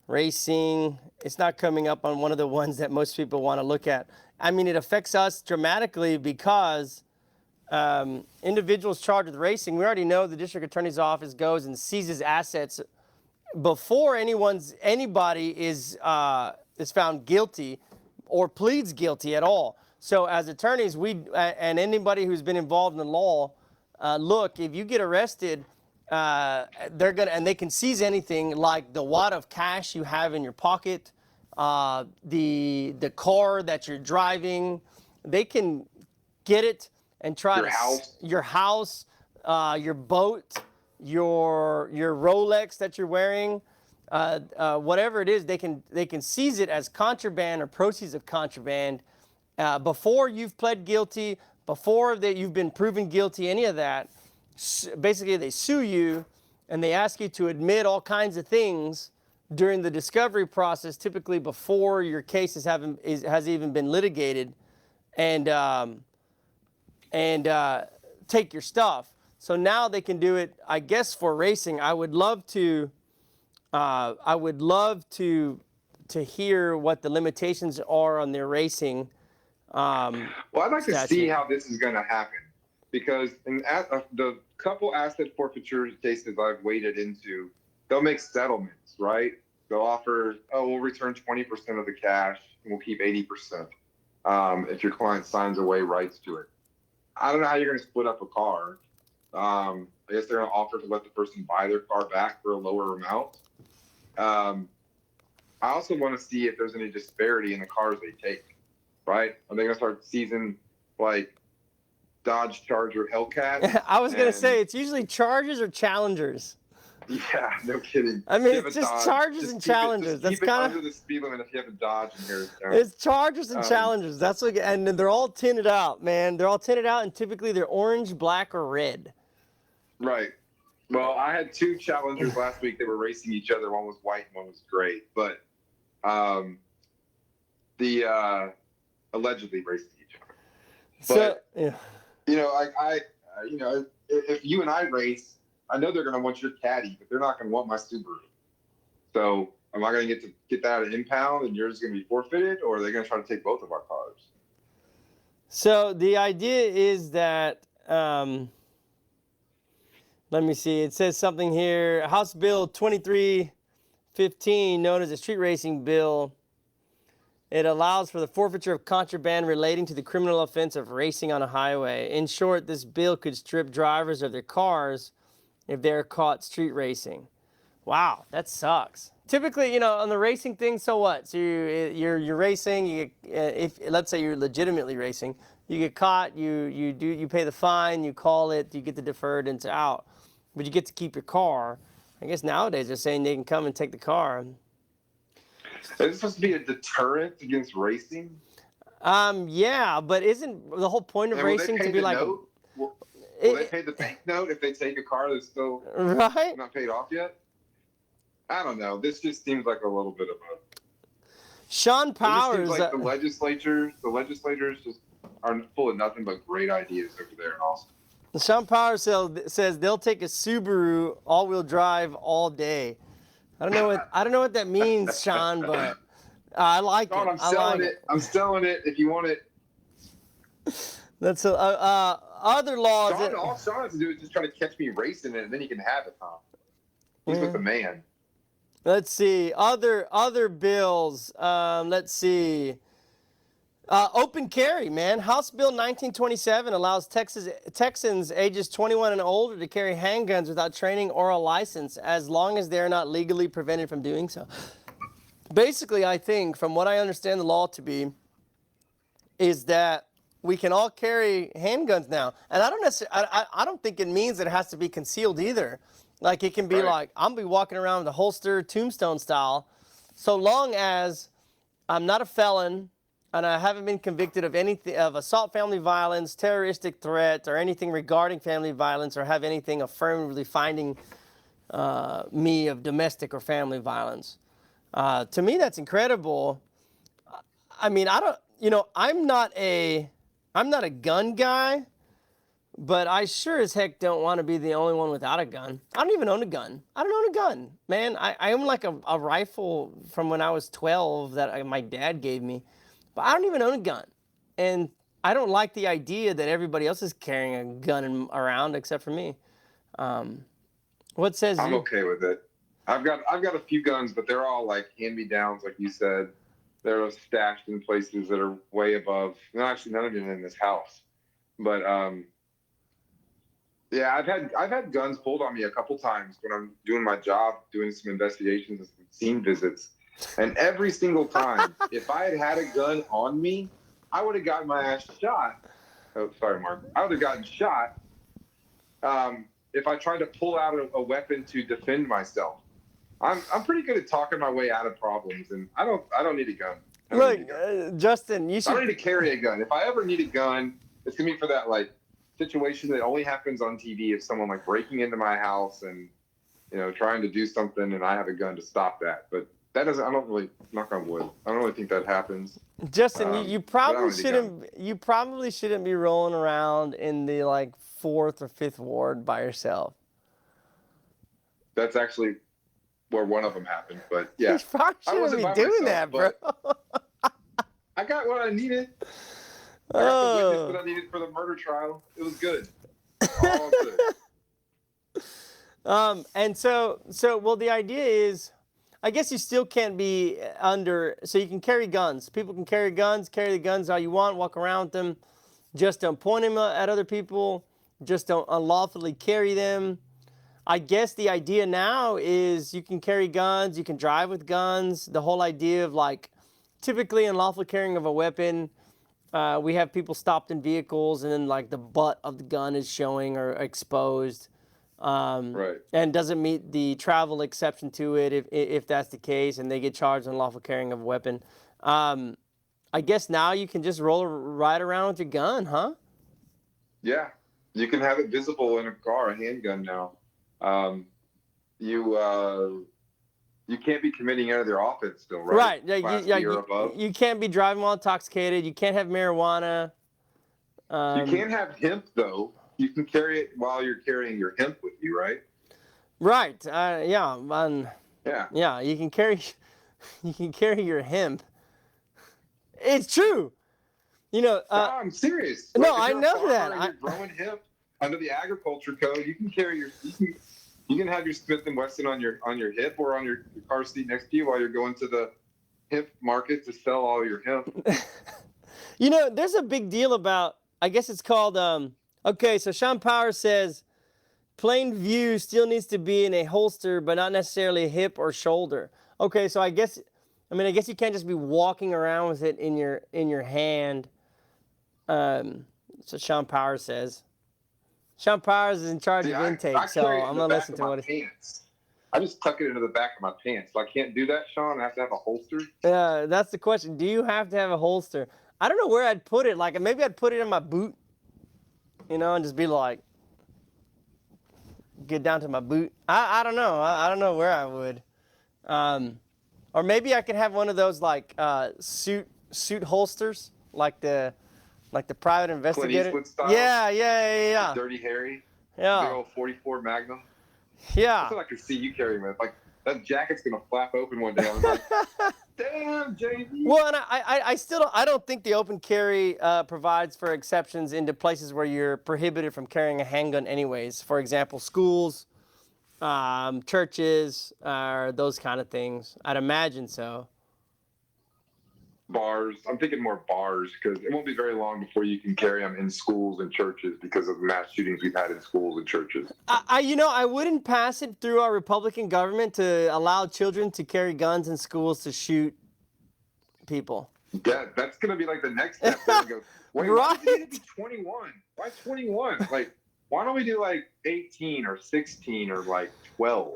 Racing, it's not coming up on one of the ones that most people want to look at. I mean, it affects us dramatically because individuals charged with racing, we already know the district attorney's office goes and seizes assets before anybody is found guilty or pleads guilty at all. So as attorneys, and anybody who's been involved in the law, look, if you get arrested, they can seize anything like the wad of cash you have in your pocket, the car that you're driving. They can get it and try your house, your boat, your Rolex that you're wearing, whatever it is. They can seize it as contraband or proceeds of contraband before you've pled guilty, before you've been proven guilty, any of that. Basically, they sue you and they ask you to admit all kinds of things during the discovery process, typically before your case has even been litigated, and take your stuff. So now they can do it, I guess, for racing. I would love to hear what the limitations are on their racing. Well, I'd like to see how this is going to happen, because in the couple asset forfeiture cases I've waded into, they'll make settlements, right? They'll offer, we'll return 20% of the cash and we'll keep 80% if your client signs away rights to it. I don't know how you're going to split up a car. I guess they're going to offer to let the person buy their car back for a lower amount. I also want to see if there's any disparity in the cars they take, right? Are they going to start seizing like Dodge Charger Hellcat? I was going to say, it's usually Chargers or Challengers. Yeah, no kidding. I mean, it's just Chargers and Challengers. That's kind of under the speed limit if you have a Dodge in here. It's Chargers and Challengers. That's what, and they're all tinted out, man. They're all tinted out, and typically they're orange, black, or red. Right. Well, I had 2 Challengers last week. They were racing each other. One was white, and one was gray. But allegedly racing each other. But yeah. If you and I race, I know they're going to want your caddy, but they're not going to want my Subaru. So am I going to get that at an impound and yours is going to be forfeited, or are they going to try to take both of our cars? So the idea is that, let me see, it says something here, House Bill 2315, known as the Street Racing Bill. It allows for the forfeiture of contraband relating to the criminal offense of racing on a highway. In short, this bill could strip drivers of their cars if they're caught street racing. Wow, that sucks. Typically, on the racing thing, so what? So you're racing. Let's say you're legitimately racing, you get caught. You pay the fine. You call it. You get the deferred and it's out, but you get to keep your car. I guess nowadays they're saying they can come and take the car. Is this supposed to be a deterrent against racing? Yeah, but isn't the whole point of racing to be like? Will they pay the bank note if they take a car that's still not paid off yet? I don't know. This just seems like a little bit of a. Sean Powers. It just seems like the legislators just are full of nothing but great ideas over there in Austin. Sean Powers says they'll take a Subaru all-wheel drive all day. I don't know what that means, Sean, but I like Sean, it. I'm selling it. I'm selling it if you want it. That's other laws. All Sean has to do is just try to catch me racing it, and then he can have it, Tom. He's with the man. Let's see. Other bills. Let's see. Open carry, man. House Bill 1927 allows Texans ages 21 and older to carry handguns without training or a license as long as they're not legally prevented from doing so. Basically, I think, from what I understand the law to be, is that we can all carry handguns now. And I don't necessarily, I don't think it means that it has to be concealed either. Like it can be like, I'm gonna be walking around with a holster, tombstone style, so long as I'm not a felon and I haven't been convicted of anything of assault, family violence, terroristic threat, or anything regarding family violence, or have anything affirmatively finding me of domestic or family violence. To me, that's incredible. I mean, I don't, I'm not a gun guy, but I sure as heck don't want to be the only one without a gun. I don't even own a gun. I don't own a gun, man. I own like a rifle from when I was 12 that my dad gave me, but I don't even own a gun. And I don't like the idea that everybody else is carrying a gun around except for me. What says I'm you? okay with it. I've got a few guns, but they're all like hand-me-downs, like you said. They're stashed in places that are way above. No, actually, none of them in this house. But yeah, I've had guns pulled on me a couple times when I'm doing my job, doing some investigations and some scene visits. And every single time, if I had a gun on me, I would have gotten my ass shot. Oh, sorry, Mark. I would have gotten shot if I tried to pull out a weapon to defend myself. I'm pretty good at talking my way out of problems, and I don't need a gun. Look, Justin, you should. I don't need to carry a gun. If I ever need a gun, it's gonna be for that like situation that only happens on TV. If someone like breaking into my house and trying to do something, and I have a gun to stop that. But that doesn't. I don't really, knock on wood, I don't really think that happens. Justin, you probably shouldn't. You probably shouldn't be rolling around in the like 4th or 5th ward by yourself. That's actually where one of them happened, but yeah. You probably shouldn't be doing that, bro. I got what I needed. I got the witness that I needed for the murder trial. It was good. All good. And so, well, the idea is, I guess you still can't be under, so you can carry guns. People can carry the guns all you want, walk around with them. Just don't point them at other people. Just don't unlawfully carry them. I guess the idea now is you can carry guns, you can drive with guns. The whole idea of like, typically unlawful carrying of a weapon, we have people stopped in vehicles and then like the butt of the gun is showing or exposed. Right. And doesn't meet the travel exception to it if that's the case, and they get charged with unlawful carrying of a weapon. I guess now you can just ride around with your gun, huh? Yeah, you can have it visible in a car, a handgun now. You can't be committing any of their offense still, right? Right. You can't be driving while intoxicated. You can't have marijuana. You can't have hemp though. You can carry it while you're carrying your hemp with you, right? Right. Yeah. Yeah. You can carry your hemp. It's true. No, I'm serious. No, I know that. You're growing hemp under the agriculture code. You can carry you can have your Smith & Wesson on your hip or on your car seat next to you while you're going to the hemp market to sell all your hemp. There's a big deal about, I guess it's called, okay, so Sean Powers says, plain view still needs to be in a holster, but not necessarily a hip or shoulder. Okay, so I guess you can't just be walking around with it in your hand. So Sean Powers says. Sean Powers is in charge of intake, so I'm going to listen to what he says. I just tuck it into the back of my pants. So I can't do that, Sean? I have to have a holster? That's the question. Do you have to have a holster? I don't know where I'd put it. Like, maybe I'd put it in my boot, and just be like, get down to my boot. I don't know. I don't know where I would. Or maybe I could have one of those, like, suit holsters, like the private investigator. Clint Eastwood style? Yeah. Dirty Harry. Yeah. Big old 44 Magnum. Yeah. That's what I could see you carrying with. Like, that jacket's going to flap open one day. I'm like, damn, JV. Well, and I don't think the open carry provides for exceptions into places where you're prohibited from carrying a handgun anyways. For example, schools, churches, those kind of things. I'd imagine so. Bars. I'm thinking more bars because it won't be very long before you can carry them in schools and churches because of the mass shootings we've had in schools and churches. I wouldn't pass it through our Republican government to allow children to carry guns in schools to shoot people. Yeah, that's going to be like the next step. There we go. Wait, why does it need to be 21? Why 21? Like, why don't we do like 18 or 16 or like 12?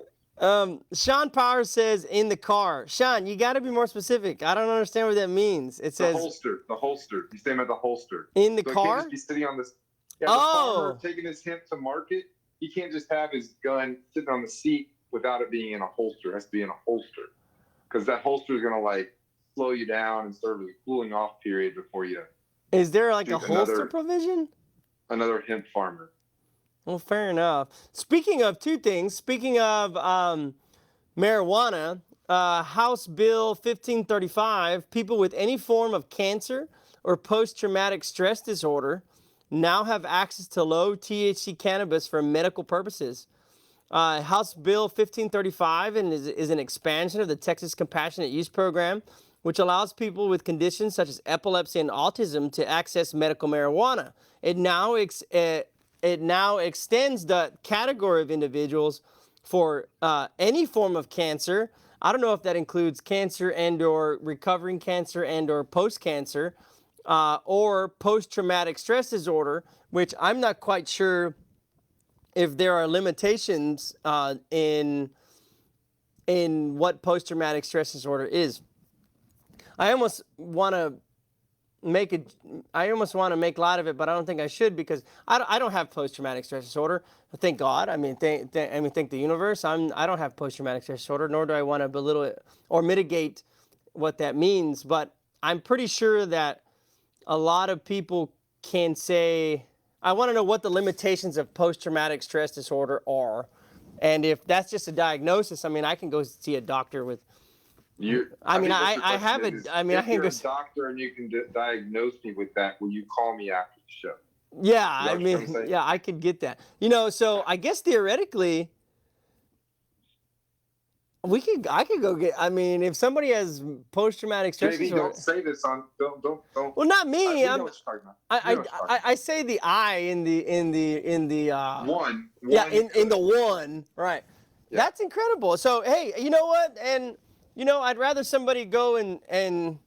Sean Powers says in the car. Sean, you got to be more specific. I don't understand what that means. It says The holster. He's saying about the holster. in the So car. He can't just be sitting on this. Yeah, the farmer taking his hemp to market. He can't just have his gun sitting on the seat without it being in a holster. It has to be in a holster because that holster is going to like slow you down and serve as a cooling off period before you. Is there like a holster provision? Another hemp farmer. Well, fair enough. Speaking of two things, marijuana, House Bill 1535, people with any form of cancer or post-traumatic stress disorder now have access to low THC cannabis for medical purposes. House Bill 1535 is an expansion of the Texas Compassionate Use Program, which allows people with conditions such as epilepsy and autism to access medical marijuana. It now extends the category of individuals for any form of cancer. I don't know if that includes cancer and or recovering cancer and or post-cancer or post-traumatic stress disorder, which I'm not quite sure if there are limitations in what post-traumatic stress disorder is. I almost want to make light of it, but I don't think I should because I don't have post-traumatic stress disorder. Thank God. Thank the universe. I don't have post-traumatic stress disorder, nor do I want to belittle it or mitigate what that means. But I'm pretty sure that a lot of people can say, I want to know what the limitations of post-traumatic stress disorder are, and if that's just a diagnosis, I can go see a doctor with. I can go. A doctor and you can diagnose me with that. Will you call me after the show? Yeah, I could get that. So I guess theoretically, I could go get. If somebody has post-traumatic stress disorder. Don't say this on. Don't. Well, not me. I say the I in the one. Yeah, in the one. Right. Yeah. That's incredible. So hey, you know what? And I'd rather somebody go and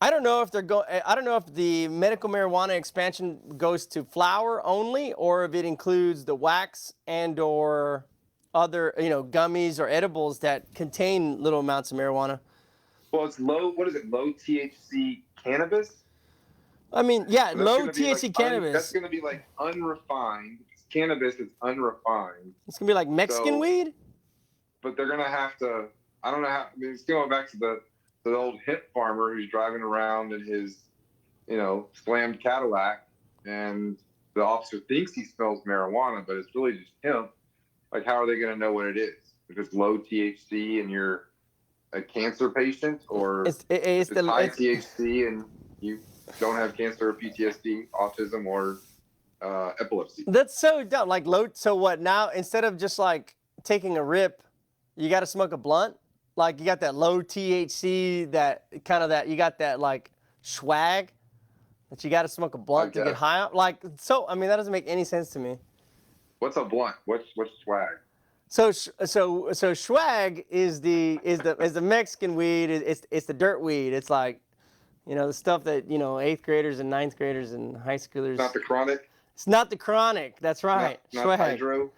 I don't know if the medical marijuana expansion goes to flower only or if it includes the wax and or other, gummies or edibles that contain little amounts of marijuana. Well, it's low. What is it? Low THC cannabis? Low THC cannabis. That's going to be like unrefined. Cannabis is unrefined. It's going to be like Mexican weed? But they're going to have to. I don't know how. It's going back to the old hemp farmer who's driving around in his, slammed Cadillac, and the officer thinks he smells marijuana, but it's really just hemp. Like, how are they going to know what it is? If it's low THC and you're a cancer patient, or it's high THC and you don't have cancer or PTSD, autism, or epilepsy. That's so dumb. Like low. So what now? Instead of just like taking a rip, you got to smoke a blunt. Like you got that low THC, you got that like swag that you got to smoke a blunt to get high on. Like, so, that doesn't make any sense to me. What's a blunt? What's swag? So swag is the Mexican weed. It's the dirt weed. It's like, the stuff that, 8th graders and 9th graders and high schoolers. It's not the chronic? It's not the chronic. That's right. Not hydro?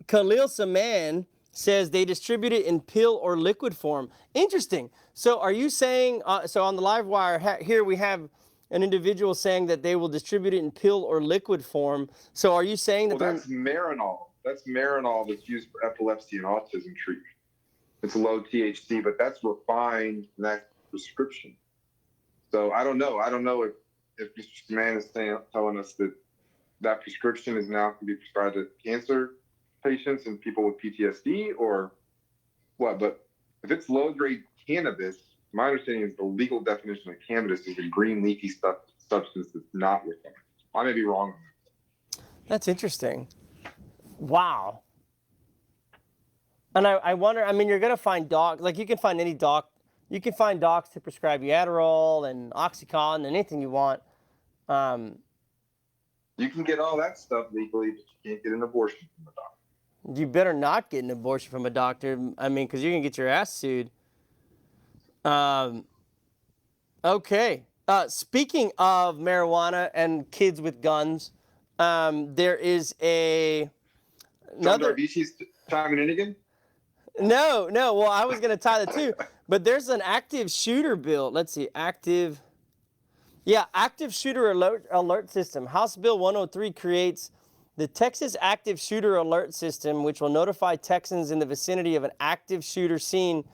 Khalil Saman says they distribute it in pill or liquid form. Interesting. So are you saying, so on the live wire here we have an individual saying that they will distribute it in pill or liquid form. So are you saying that that's Marinol. That's Marinol that's used for epilepsy and autism treatment. It's low THC, but that's refined and that's prescription. So I don't know. I don't know if Mr. Saman is telling us that prescription is now can be prescribed to cancer patients and people with PTSD or what, but if it's low-grade cannabis, my understanding is the legal definition of cannabis is a green leafy substance that's not refined. I may be wrong on that. That's interesting. Wow. And I wonder, I mean, you're going to find docs, like you can find any doc, you can find docs to prescribe you Adderall and Oxycontin and anything you want. You can get all that stuff legally, but you can't get an abortion from a doctor. You better not get an abortion from a doctor. I mean, because you're going to get your ass sued. Okay. Speaking of marijuana and kids with guns, there is John Darbici's chiming in again? No. Well, I was going to tie the two, but there's an active shooter bill. Let's see. Active shooter alert system. House Bill 103 creates the Texas Active Shooter Alert System, which will notify Texans in the vicinity of an active shooter seen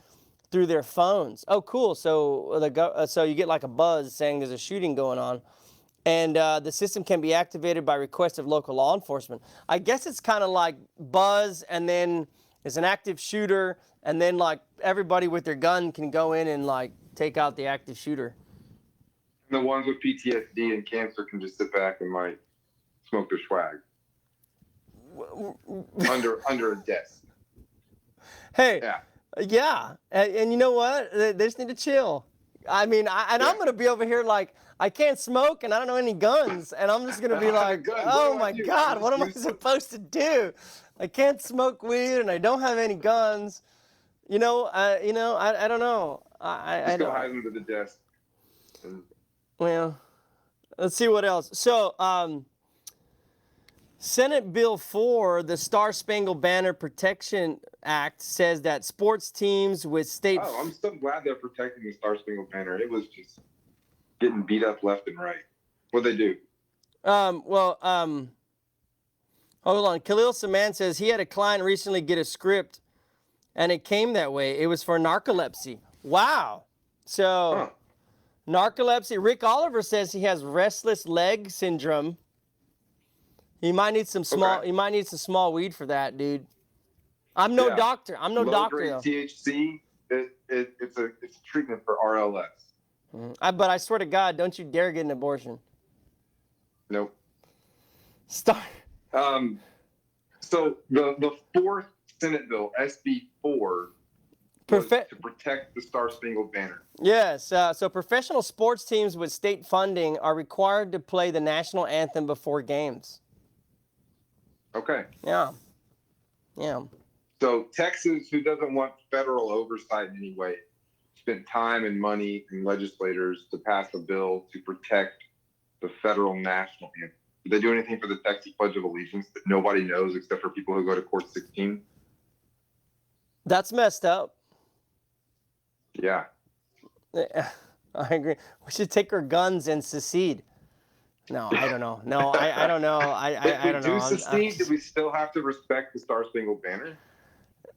through their phones. Oh, cool. So so you get like a buzz saying there's a shooting going on. And the system can be activated by request of local law enforcement. I guess it's kind of like buzz, and then there's an active shooter, and then like everybody with their gun can go in and like take out the active shooter. The ones with PTSD and cancer can just sit back and like smoke their swag under a desk. Hey, yeah, and you know what? They just need to chill. I mean, I'm gonna be over here like I can't smoke and I don't know any guns, and I'm just gonna be like, oh my God, what am I supposed to do? I can't smoke weed and I don't have any guns. I don't know. I go don't. hide under the desk. Well, let's see what else. So, Senate Bill 4, the Star Spangled Banner Protection Act, says that sports teams with state... Oh, I'm so glad they're protecting the Star Spangled Banner. It was just getting beat up left and right. What'd they do? Hold on. Khalil Saman says he had a client recently get a script, and it came that way. It was for narcolepsy. Wow. So, narcolepsy. Rick Oliver says he has restless leg syndrome. He might need some small. Okay. He might need some small weed for that, dude. I'm no doctor. I'm no doctor. Low-grade THC. It's a treatment for RLS. But I swear to God, don't you dare get an abortion. Nope. Start. So the fourth Senate bill, SB 4, was to protect the Star Spangled Banner. Yes. So professional sports teams with state funding are required to play the national anthem before games. Okay. Yeah. So Texas, who doesn't want federal oversight in any way, spent time and money and legislators to pass a bill to protect the federal national anthem. Did they do anything for the Texas Pledge of Allegiance that nobody knows except for people who go to Court 16? That's messed up. Yeah. I agree. We should take our guns and secede. No, I don't know. No, I don't know. I don't know. If we do secede, do we still have to respect the Star Spangled Banner?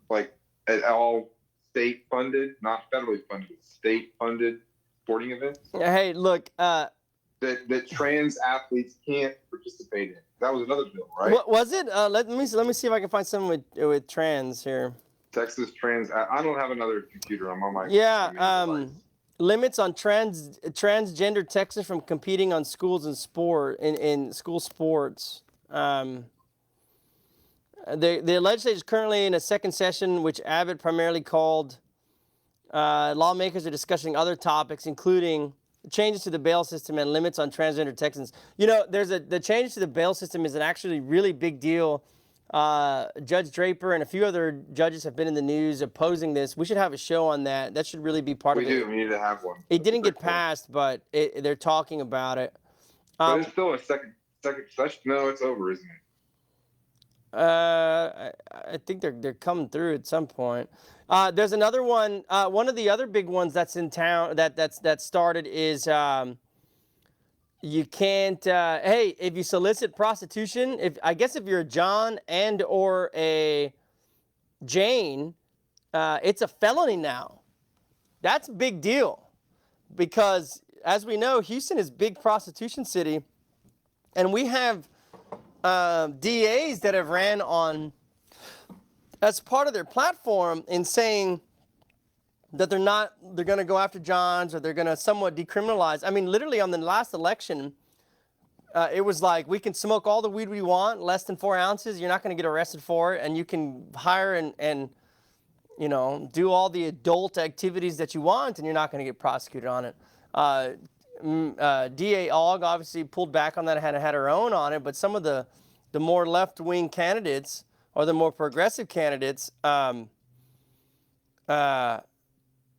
Like, at all state-funded, not federally funded, state-funded sporting events? Hey, look. That trans athletes can't participate in. That was another bill, right? What was it? Let me see if I can find something with trans here. Texas trans. I don't have another computer. I'm on my. Yeah. Limits on transgender Texans from competing on schools and in school sports. The legislature is currently in a second session, which Abbott primarily called. Lawmakers are discussing other topics, including changes to the bail system and limits on transgender Texans. You know, the changes to the bail system is an actually really big deal. Judge Draper and a few other judges have been in the news opposing this. We should have a show on that. That should really be part of it. We do. We need to have one. It didn't get passed, but they're talking about it. But it's still a second session. No, it's over, isn't it? I think they're coming through at some point. There's another one. One of the other big ones that's in town that started is you can't. Hey, if you solicit prostitution, if you're a John and or a Jane, it's a felony now. That's a big deal because, as we know, Houston is a big prostitution city, and we have DAs that have ran on as part of their platform in saying that they're going to go after Johns or they're going to somewhat decriminalize. I mean, literally on the last election, it was like, we can smoke all the weed we want, less than 4 ounces. You're not going to get arrested for it, and you can hire and do all the adult activities that you want, and you're not going to get prosecuted on it. DA Ogg obviously pulled back on that and had her own on it, but some of the more left-wing candidates or the more progressive candidates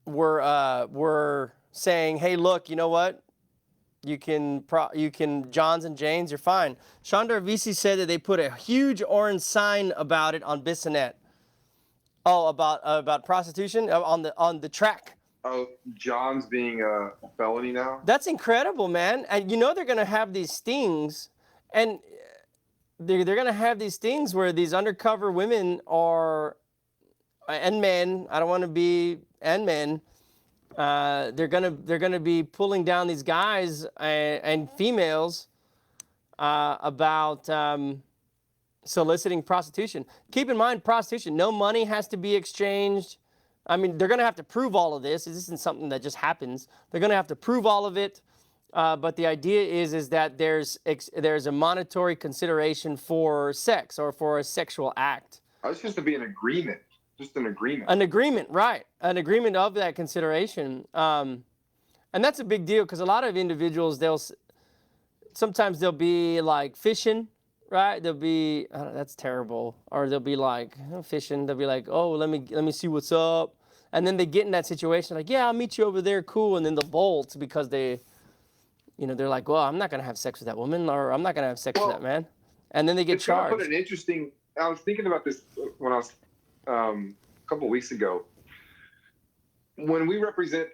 were saying, hey, look, you know what? You can Johns and Janes, you're fine. Sean Darvisi said that they put a huge orange sign about it on Bissonnette. Oh, about prostitution on the track. Oh, John's being a felony now? That's incredible, man. And they're going to have these stings, and they're going to have these stings where these undercover women and men, I don't want to be, and men, they're gonna be pulling down these guys and females about soliciting prostitution. Keep in mind, prostitution, no money has to be exchanged. I mean, they're gonna have to prove all of this. This isn't something that just happens. They're gonna have to prove all of it. But the idea is that there's a monetary consideration for sex or for a sexual act. It's just to be an agreement. Just an agreement. An agreement, right. An agreement of that consideration. And that's a big deal because a lot of individuals, sometimes they'll be like fishing, right? They'll be, that's terrible. Or they'll be like fishing. They'll be like, oh, let me see what's up. And then they get in that situation like, yeah, I'll meet you over there, cool. And then they'll bolt because they're like, well, I'm not going to have sex with that woman, or I'm not going to have sex with that man. And then they get charged. I was thinking about this when I was a couple of weeks ago. When we represent,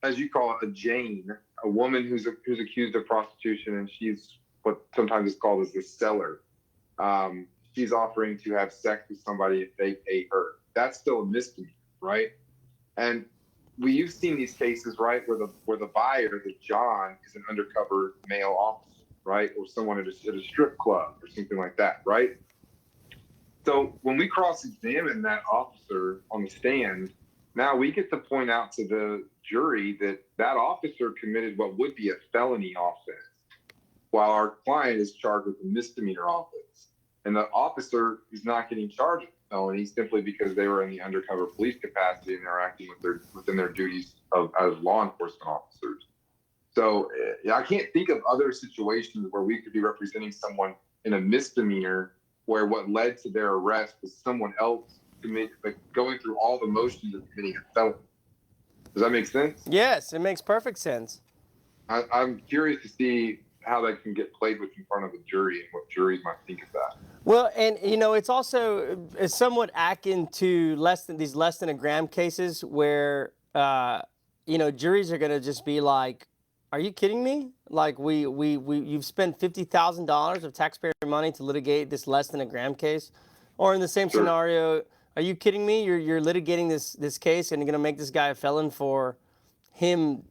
as you call it, a Jane, a woman who's accused of prostitution, and she's what sometimes is called as the seller. She's offering to have sex with somebody if they pay her. That's still a misdemeanor, right? And you've seen these cases, right, where the buyer, the John, is an undercover male officer, right, or someone at a strip club or something like that, right? So when we cross-examine that officer on the stand, now we get to point out to the jury that officer committed what would be a felony offense, while our client is charged with a misdemeanor offense. And the officer is not getting charged with felony simply because they were in the undercover police capacity and they're acting within their duties as law enforcement officers. So I can't think of other situations where we could be representing someone in a misdemeanor where what led to their arrest was someone else going through all the motions of committing a felony. Does that make sense? Yes, it makes perfect sense. I'm curious to see how that can get played with in front of a jury and what juries might think of that. Well, and it's also somewhat akin to less than a gram cases where juries are going to just be like, are you kidding me? Like you've spent $50,000 of taxpayer money to litigate this less than a gram case, or in the same scenario, are you kidding me? You're litigating this case and you're going to make this guy a felon for him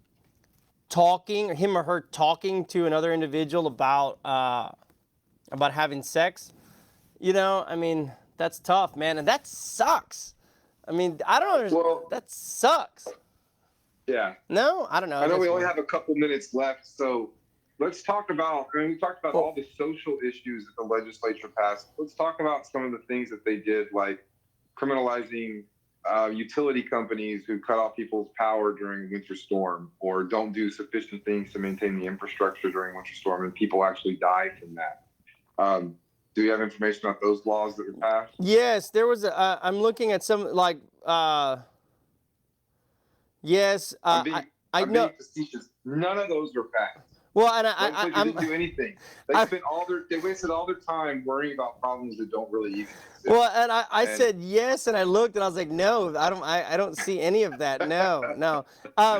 or her talking to another individual about having sex. I mean, that's tough, man, and that sucks. I mean, I don't understand. Well, that sucks. Yeah. No, I don't know. I know we only have a couple minutes left, so let's talk about. We talked about all the social issues that the legislature passed. Let's talk about some of the things that they did, like criminalizing utility companies who cut off people's power during winter storm or don't do sufficient things to maintain the infrastructure during winter storm, and people actually die from that. Do you have information about those laws that were passed? Yes, there was I'm looking at some like. Yes, I'm know. being facetious. None of those were passed. Well, and they didn't do anything. They wasted all their time worrying about problems that don't really even exist. Well, and I said yes, and I looked, and I was like, no, I don't see any of that. No.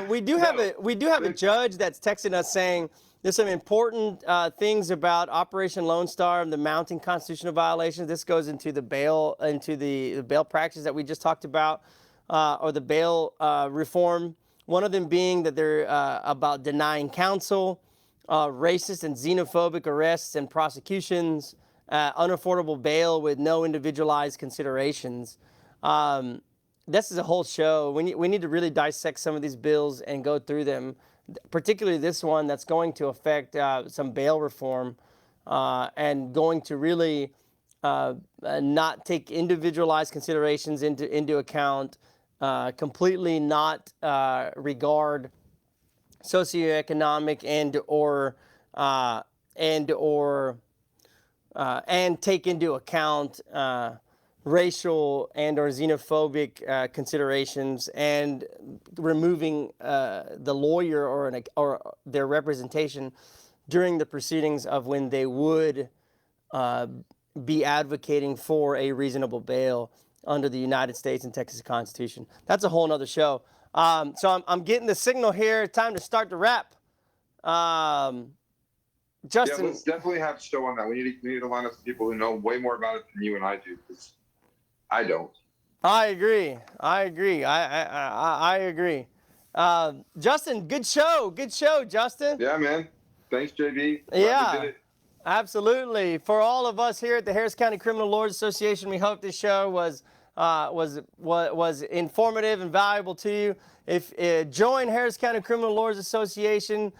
We do have a judge that's texting us saying there's some important things about Operation Lone Star and the mounting constitutional violations. This goes into the bail practice that we just talked about, or the bail reform. One of them being that they're about denying counsel, racist and xenophobic arrests and prosecutions, unaffordable bail with no individualized considerations. This is a whole show. We need to really dissect some of these bills and go through them particularly this one that's going to affect some bail reform and going to really not take individualized considerations into account, completely not regard socioeconomic and take into account racial and or xenophobic considerations, and removing the lawyer or their representation during the proceedings of when they would be advocating for a reasonable bail under the United States and Texas Constitution. That's a whole nother show. So I'm getting the signal here. Time to start the wrap. Justin, yeah, let's definitely have Stowe on that. We need to line up some people who know way more about it than you and I do, because I don't. I agree. I agree. Justin, good show. Good show, Justin. Yeah, man. Thanks, JB. Glad Yeah. we did it. Absolutely. For all of us here at the Harris County Criminal Lawyers Association, we hope this show was informative and valuable to you. If join Harris County Criminal Lawyers Association,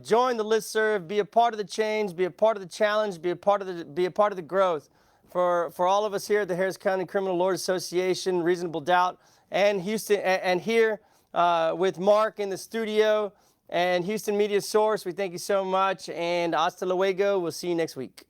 join the listserv, be a part of the change, be a part of the challenge, be a part of the growth. For all of us here at the Harris County Criminal Lawyers Association, Reasonable Doubt, and Houston, and here with Mark in the studio, and Houston Media Source, we thank you so much, and hasta luego. We'll see you next week.